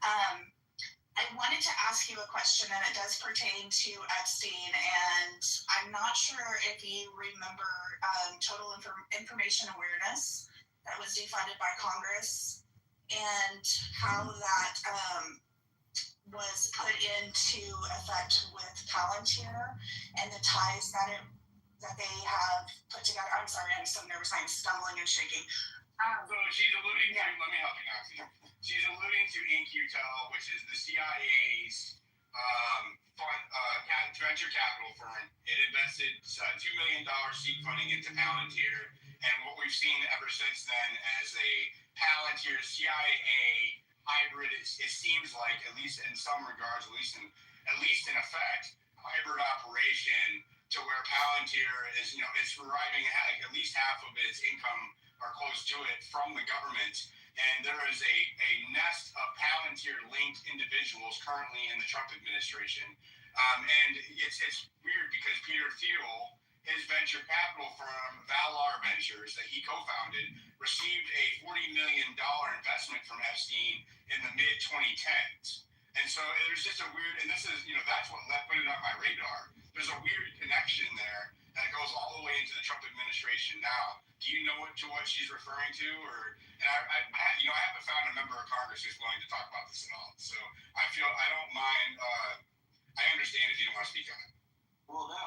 I wanted to ask you a question, and it does pertain to Epstein, and I'm not sure if you remember total information awareness that was defunded by Congress and how that was put into effect with Palantir and the ties that they have put together. I'm sorry, I'm so nervous. I'm stumbling and shaking. So she's alluding to, let me help you, Nazi. She's alluding to InQtel, which is the CIA's venture capital firm. It invested $2 million seed funding into Palantir, and what we've seen ever since then as a Palantir CIA hybrid, it seems like, at least in some regards, at least in effect, hybrid operation to where Palantir is, it's deriving at least half of its income or close to it from the government. And there is a nest of Palantir-linked individuals currently in the Trump administration. And it's weird because Peter Thiel, his venture capital firm, Valar Ventures, that he co-founded, received a $40 million investment from Epstein in the mid-2010s. And so there's just a weird, and this is, that's what put it on my radar. There's a weird connection there that goes all the way into the Trump administration now. Do you know what she's referring to? And I haven't found a member of Congress who's willing to talk about this at all. So I don't mind, I understand if you don't want to speak on it. Well, no,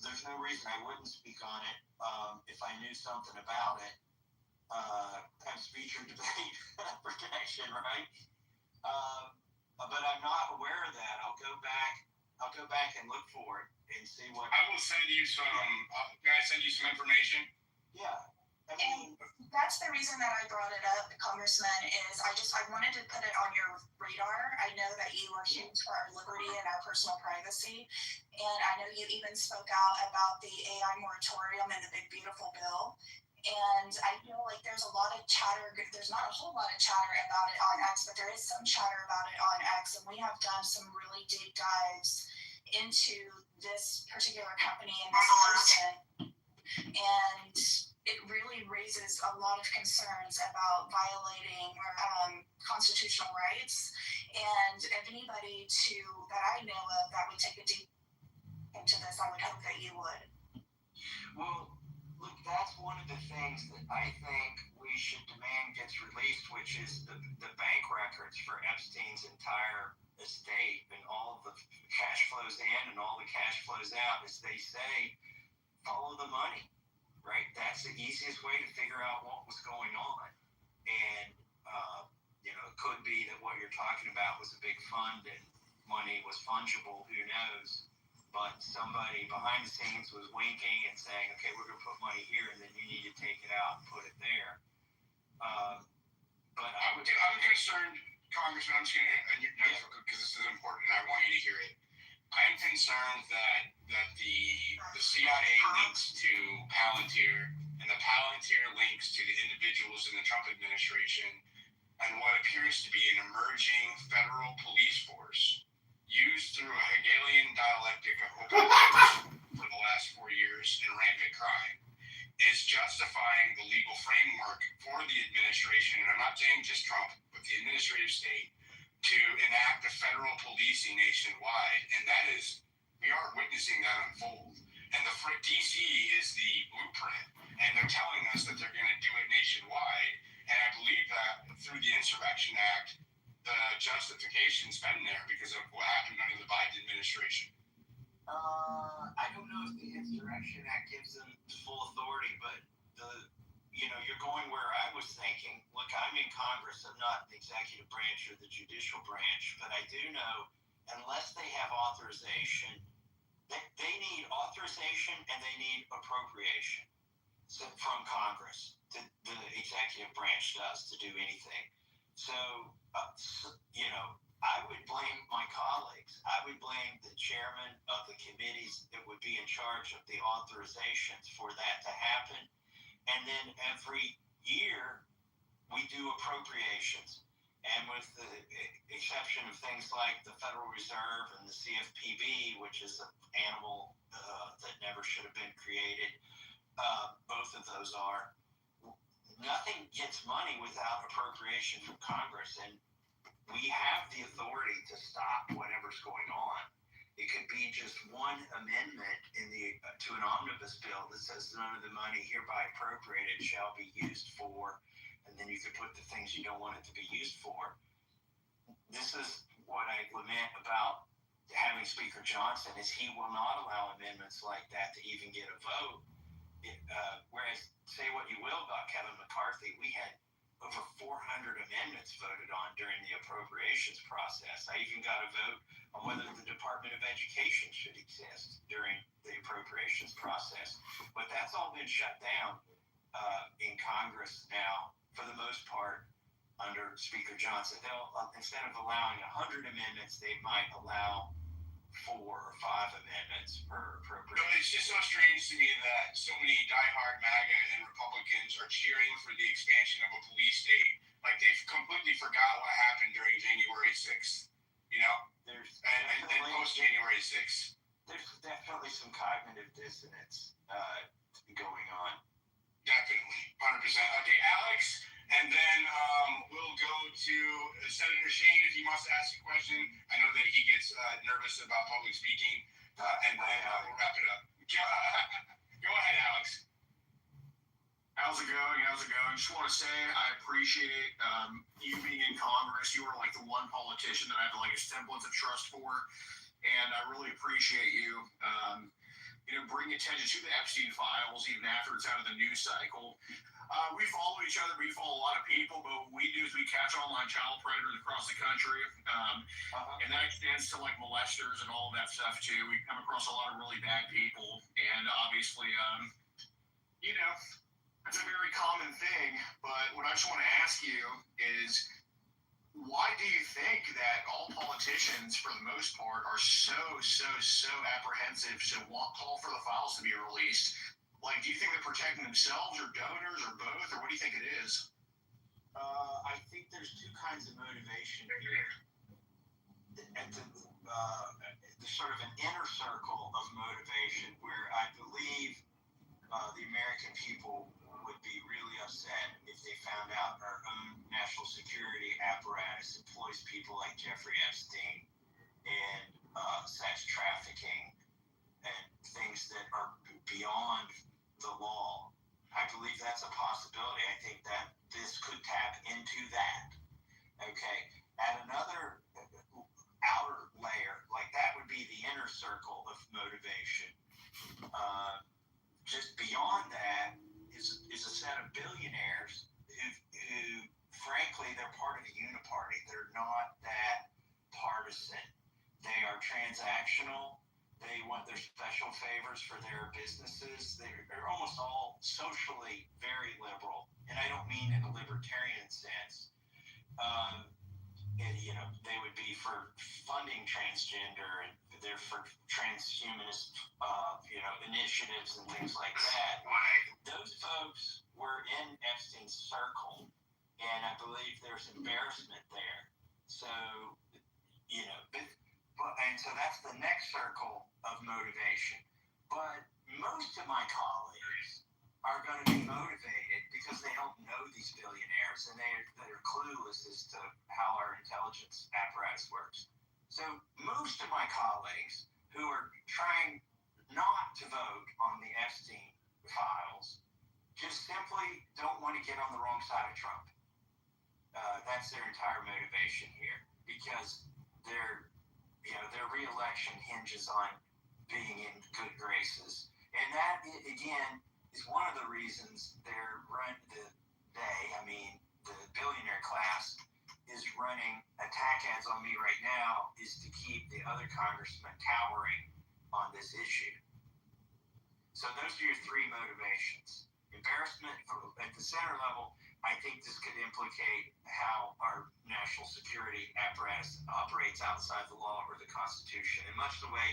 there's no reason I wouldn't speak on it if I knew something about it. Kind of speech or debate protection, right? But I'm not aware of that. I'll go back and look for it and see what. I will send you some. Can I send you some information? Yeah. And that's the reason that I brought it up, Congressman, is I wanted to put it on your radar. I know that you are huge for our liberty and our personal privacy. And I know you even spoke out about the AI moratorium and the big beautiful bill. And I feel like there's a lot of chatter. There's not a whole lot of chatter about it on X, but there is some chatter about it on X. And we have done some really deep dives into this particular company and this person. And it really raises a lot of concerns about violating constitutional rights. And if anybody that I know of that would take a deep into this, I would hope that you would. Well, look, that's one of the things that I think we should demand gets released, which is the bank records for Epstein's entire estate and all of the cash flows in and all the cash flows out. As they say, follow the money. Right, that's the easiest way to figure out what was going on, and it could be that what you're talking about was a big fund and money was fungible. Who knows? But somebody behind the scenes was winking and saying, "Okay, we're going to put money here, and then you need to take it out and put it there." But I'm concerned, Congressman. I'm just going to, because this is important, and I want you to hear it. I'm concerned that the CIA links to Palantir and the Palantir links to the individuals in the Trump administration and what appears to be an emerging federal police force used through a Hegelian dialectic of open borders for the last 4 years and rampant crime is justifying the legal framework for the administration, and I'm not saying just Trump, but the administrative state, to enact a federal policing nationwide, and we are witnessing that unfold. And the DC is the blueprint, and they're telling us that they're going to do it nationwide. And I believe that through the Insurrection Act, the justification's been there because of what happened under the Biden administration. I don't know if the Insurrection Act gives them full authority, but you're going where I was thinking. Look, I'm in Congress. I'm not the executive branch or the judicial branch, but I do know unless they have authorization, they need authorization and they need appropriation from Congress. The executive branch does to do anything. So, I would blame my colleagues. I would blame the chairman of the committees that would be in charge of the authorizations for that to happen. And then every year we do appropriations. And with the exception of things like the Federal Reserve and the CFPB, which is an animal that never should have been created, both of those are, nothing gets money without appropriation from Congress. And we have the authority to stop whatever's going on. It could be just one amendment to an omnibus bill that says none of the money hereby appropriated shall be used for, and then you could put the things you don't want it to be used for. This is what I lament about having Speaker Johnson, is he will not allow amendments like that to even get a vote. Whereas, say what you will about Kevin McCarthy, we had over 400 amendments voted on during the appropriations process. I even got a vote on whether the Department of Education should exist during the appropriations process. But that's all been shut down in Congress now, for the most part, under Speaker Johnson. They'll, instead of allowing 100 amendments, they might allow 4 or 5 amendments per appropriation. It's just so strange to me that so many diehard MAGA and Republicans are cheering for the expansion of a police state, like they've completely forgot what happened during January 6th, you know? And post January 6th. There's definitely some cognitive dissonance going on. Definitely, 100%. Okay, Alex, and then we'll go to Senator Shane if he wants to ask a question. I know that he gets nervous about public speaking, and then we'll wrap it up. Go ahead, Alex. How's it going? Just want to say I appreciate you being in Congress. You are like the one politician that I have like a semblance of trust for, and I really appreciate you. Bringing attention to the Epstein files even after it's out of the news cycle. We follow each other. We follow a lot of people, but what we do is we catch online child predators across the country, and that extends to like molesters and all of that stuff too. We come across a lot of really bad people, and obviously, it's a very common thing. But what I just want to ask you is, why do you think that all politicians, for the most part, are so apprehensive to call for the files to be released? Like, do you think they're protecting themselves or donors or both, or what do you think it is? I think there's two kinds of motivation here. At the sort of an inner circle of motivation, where I believe the American people would be really upset if they found out our own national security apparatus employs people like Jeffrey Epstein and sex trafficking and things that are beyond the law. I believe that's a possibility. I think that this could tap into that. Okay. At another outer layer, like that would be the inner circle of motivation. Just beyond that is a set of billionaires who frankly, they're part of the uniparty. They're not that partisan. They are transactional. They want their special favors for their businesses. They're almost all socially very liberal. And I don't mean in a libertarian sense. They would be for funding transgender, and they're for transhumanist, initiatives and things like that. Those folks were in Epstein's circle, and I believe there's embarrassment there. So, and so that's the next circle of motivation. But most of my colleagues are going to be motivated because they don't know these billionaires, and they're clueless as to how our intelligence apparatus works. So most of my colleagues who are trying not to vote on the Epstein files just simply don't want to get on the wrong side of Trump. That's their entire motivation here, because their re-election hinges on being in good graces. And that, again, is one of the reasons the billionaire class is running attack ads on me right now, is to keep the other congressmen cowering on this issue. So those are your three motivations. Embarrassment at the center level, I think this could implicate how our national security apparatus operates outside the law or the Constitution, in much the way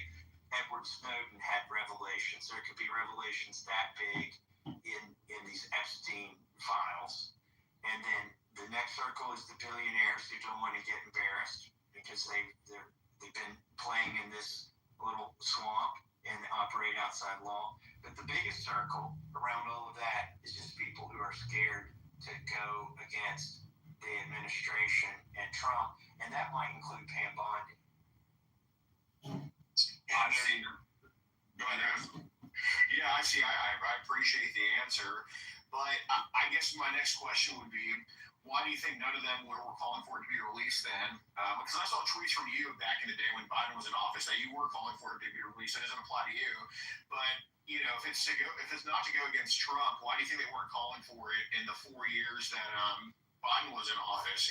Edward Snowden had revelations. There could be revelations that big in these Epstein files. And then the next circle is the billionaires who don't want to get embarrassed because they've been playing in this little swamp and operate outside law. But the biggest circle around all of that is just people who are scared to go against the administration and Trump, and that might include Pam Bondi. I see. Go ahead, Adam. Yeah, I see. I appreciate the answer, but I guess my next question would be, why do you think none of them were calling for it to be released then? Because I saw tweets from you back in the day when Biden was in office that you were calling for it to be released. That doesn't apply to you, but if it's not to go against Trump, why do you think they weren't calling for it in the 4 years that Biden was in office,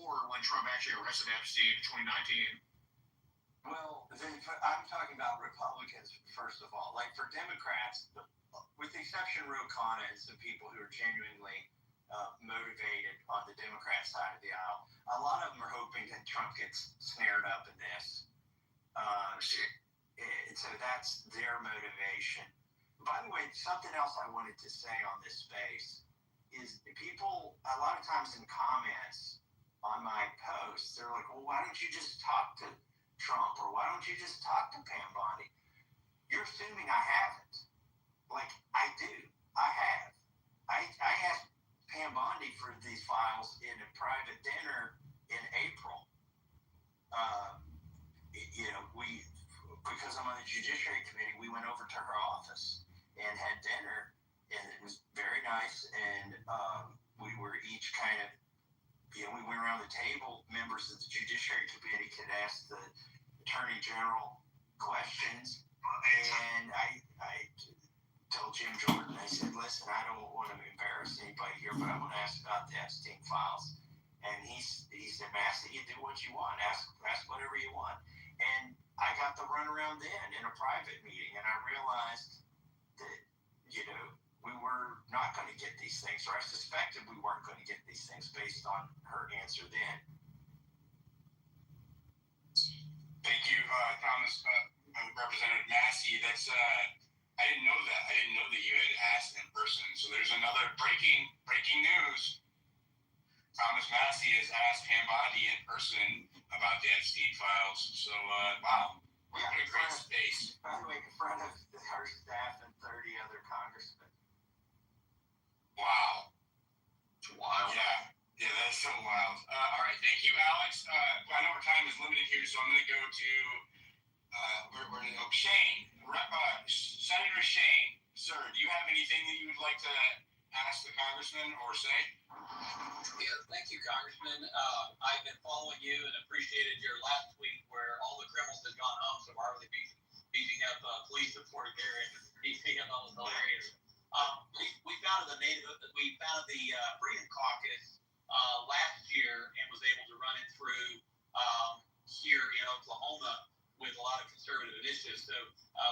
or when Trump actually arrested Epstein in 2019? Well, I'm talking about Republicans, first of all. Like for Democrats, with the exception of Ro Khanna and some people who are genuinely motivated on the Democrat side of the aisle, a lot of them are hoping that Trump gets snared up in this. So that's their motivation. By the way, something else I wanted to say on this space is people, a lot of times in comments on my posts, they're like, well, why don't you just talk to Trump, or why don't you just talk to Pam Bondi? You're assuming I haven't. Like, I do. I have. I asked Pam Bondi for these files in a private dinner in April. Because I'm on the Judiciary Committee, we went over to her office and had dinner, and it was very nice, and we were each kind of, we went around the table. Members of the Judiciary Committee could ask the Attorney General questions, and I told Jim Jordan, I said, listen, I don't want to embarrass anybody here, but I want to ask about the Epstein files. And he said, Massey, you do what you want, ask whatever you want. And I got the runaround then in a private meeting, and I realized that, we were not going to get these things, or I suspected we weren't going to get these things based on her answer then. Thank you, Thomas, Representative Massey. That's I didn't know that. I didn't know that you had asked in person. So there's another breaking news. Thomas Massey has asked Pam Bondi in person about the Epstein files. So wow, what a great space. By the way, in front of her staff and 30 other congressmen. Wow. Wild. Yeah, that's so wild. All right, thank you, Alex. I know our time is limited here, so I'm going to go to Shane. Senator Shane, sir, do you have anything that you would like to ask the congressman or say? Yeah, thank you, Congressman. I've been following you and appreciated your last tweet where all the criminals had gone home, so why were they beating up police in Fort Garrett? That was hilarious. We founded the Freedom Caucus last year and was able to run it through here in Oklahoma with a lot of conservative initiatives. So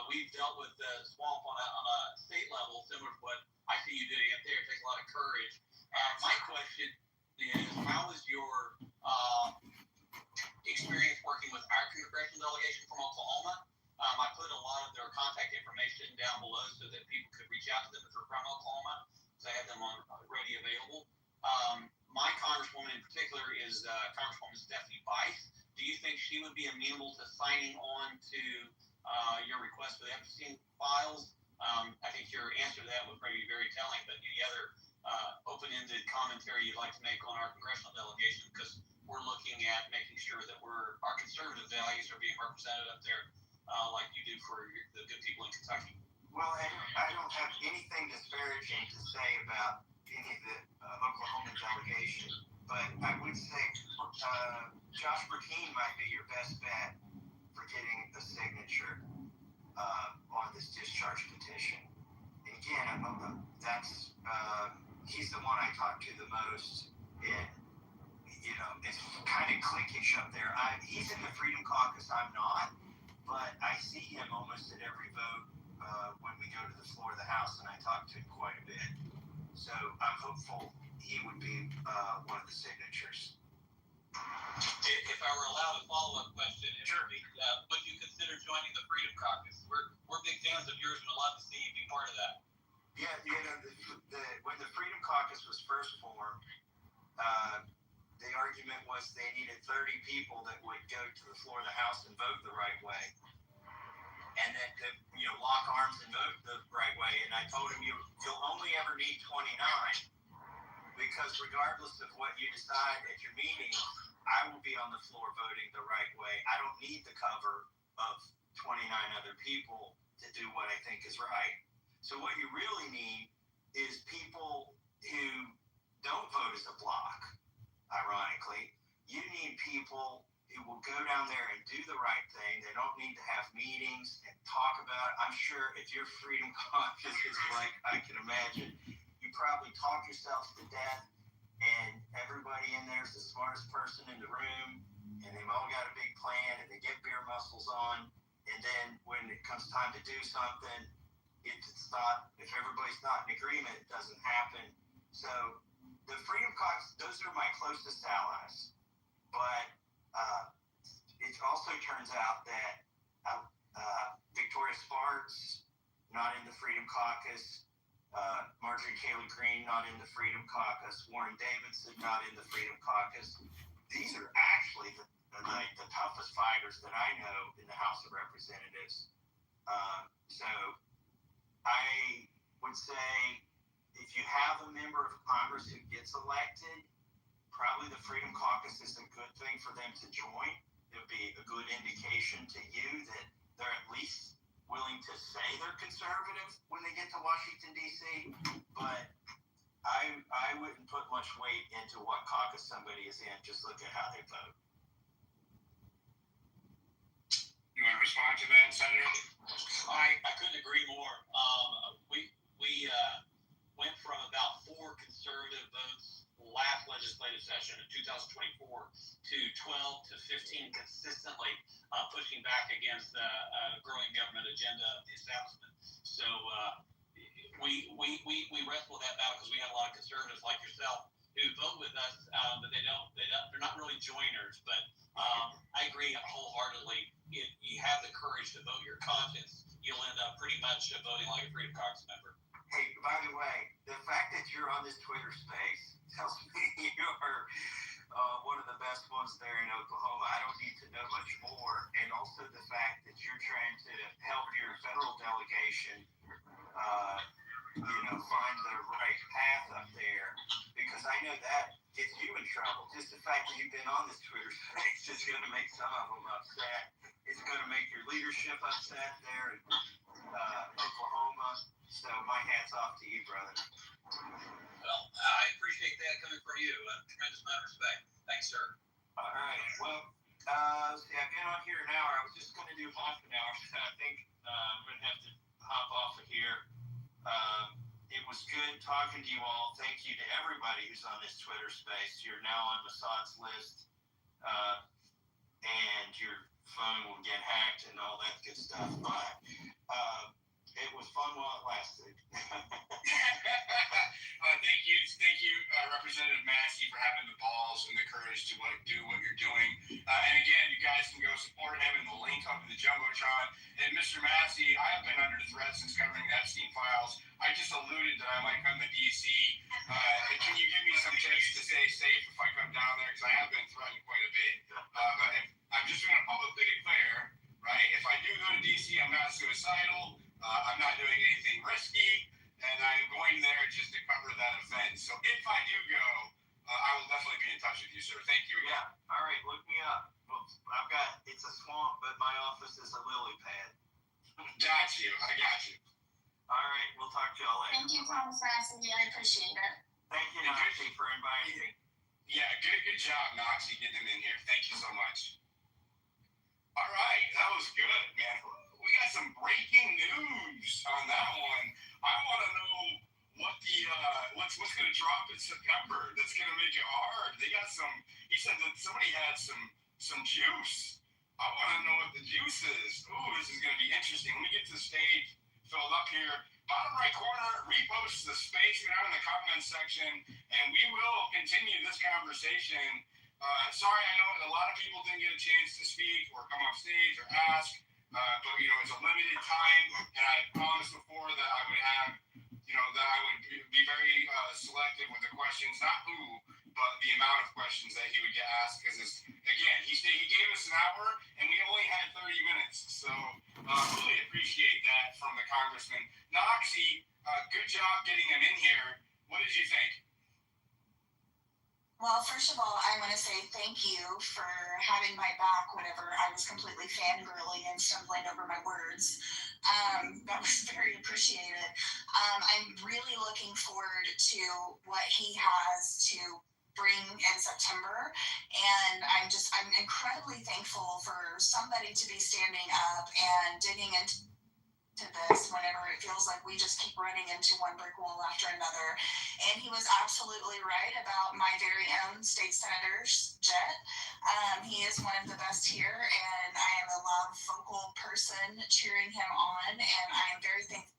we've dealt with the swamp on a state level, similar to what I see you doing up there. It takes a lot of courage. My question is, how is your experience working with our congressional delegation from Oklahoma? I put a lot of their contact information down below so that people could reach out to them if they're from Oklahoma. So I have them ready available. My congresswoman in particular is Congresswoman Stephanie Bice. Do you think she would be amenable to signing on to your request for the Epstein files? I think your answer to that would probably be very telling, but any other open-ended commentary you'd like to make on our congressional delegation, because we're looking at making sure that our conservative values are being represented up there like you do for the good people in Kentucky. Well, I don't have anything disparaging to say about any of the Oklahoma delegation, but I would say Josh Burkeen might be your best bet for getting a signature on this discharge petition. And again, he's the one I talk to the most, and it's kind of cliquish up there. He's in the Freedom Caucus, I'm not, but I see him almost at every vote when we go to the floor of the House, and I talk to him quite a bit. So I'm hopeful he one of the signatures. If I were allowed a follow-up question, Sure. Would you consider joining the Freedom Caucus? We're big fans of yours and would love to see you be part of that. Yeah, when the Freedom Caucus was first formed, the argument was they needed 30 people that would go to the floor of the House and vote the right way, and that lock arms and vote the right way. And I told him you'll only ever need 29, because regardless of what you decide at your meeting, I will be on the floor voting the right way. I don't need the cover of 29 other people to do what I think is right. So what you really need is people who don't vote as a block, ironically. You need people who will go down there and do the right thing. They don't need to have meetings and talk about it. I'm sure if your Freedom Caucus is like I can imagine, you probably talk yourself to death, and everybody in there is the smartest person in the room, and they've all got a big plan, and they get beer muscles on, and then when it comes time to do something, if everybody's not in agreement, it doesn't happen. So the Freedom Caucus, those are my closest allies. But it also turns out that Victoria Sparks, not in the Freedom Caucus, Marjorie Taylor Greene, not in the Freedom Caucus, Warren Davidson, not in the Freedom Caucus. These are actually the toughest fighters that I know in the House of Representatives. So I would say if you have a member of Congress who gets elected, probably the Freedom Caucus is a good thing for them to join. It would be a good indication to you that they're at least willing to say they're conservative when they get to Washington, D.C., but I wouldn't put much weight into what caucus somebody is in. Just look at how they vote. You want to respond to that, Senator? I couldn't agree more. We went from about 4 conservative votes last legislative session in 2024 to 12 to 15 consistently pushing back against the growing government agenda of the establishment. So we wrestle with that battle because we have a lot of conservatives like yourself who vote with us, but they're not really joiners. But I agree wholeheartedly. If you have the courage to vote your conscience, you'll end up pretty much voting like a Freedom Caucus member. Hey, by the way, the fact that you're on this Twitter space tells me you're one of the best ones there in Oklahoma. I don't need to know much more. And also the fact that you're trying to help your federal delegation, find the right path up there, because I know that gets you in trouble. Just the fact that you've been on this Twitter space is going to make some of them upset. It's going to make your leadership upset there in Oklahoma. So my hat's off to you, brother. Well, I appreciate that coming from you. A tremendous amount of respect. Thanks, sir. All right. Well, see, I've been on here an hour. I was just going to do half an hour. I think I'm going to have to hop off of here. It was good talking to you all. Thank you to everybody who's on this Twitter space. You're now on Massad's list, and your phone will get hacked and all that good stuff. But it was fun while it lasted. Thank you, Representative Massey, for having the balls and the courage to do what you're doing. And again, you guys can go support him in the link up in the Jumbotron. And Mr. Massey, I have been under threat since covering the Epstein files. I just alluded that I might come to D.C. Can you give me some tips to stay safe if I come down there? Because I have been threatened quite a bit. But I'm just going to publicly declare, right, if I do go to D.C., I'm not suicidal. I'm not doing anything risky. And I'm going there just to cover that event. So if I do go, I will definitely be in touch with you, sir. Thank you again. Yeah. All right. Look me up. Well, it's a swamp, but my office is a lily pad. Got you. I got you. All right. We'll talk to y'all later. Thank you, Thomas Massey. I appreciate it. Thank you, Noxie, for inviting me. Yeah, good job, Noxie, getting him in here. Thank you so much. All right. That was good, man. We got some breaking news on that one. I want to know what what's going to drop in September that's going to make it hard. They got some. He said that somebody had some juice. I want to know what the juice is. Ooh, this is going to be interesting. Let me get the stage filled up here. Bottom right corner, repost the space down in the comments section, and we will continue continue this conversation. Sorry, I know a lot of people didn't get a chance to speak or come off stage or ask, but it's a limited time, and I promised before that I would have, that I would be very selective with the questions, not who, but the amount of questions that he would get asked, because again, he gave us an hour, and we only had 30 minutes, so really appreciate that from the congressman. Noxie, good job getting him in here. What did you think? Well, first of all, I want to say thank you for having my back whenever I was completely fangirling and stumbling over my words. That was very appreciated. I'm really looking forward to what he has to bring in September, and I'm incredibly thankful for somebody to be standing up and digging into this whenever it feels like we just keep running into one brick wall after another. And he was absolutely right about my very own state senator's jet. He is one of the best here, and I am a loud, vocal person cheering him on, and I am very thankful.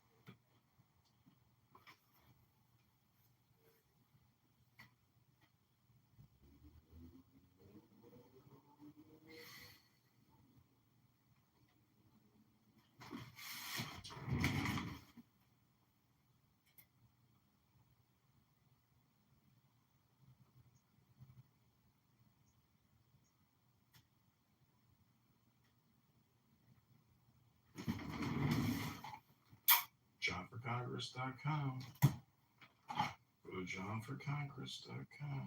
JohnForCongress.com. Go to JohnForCongress.com.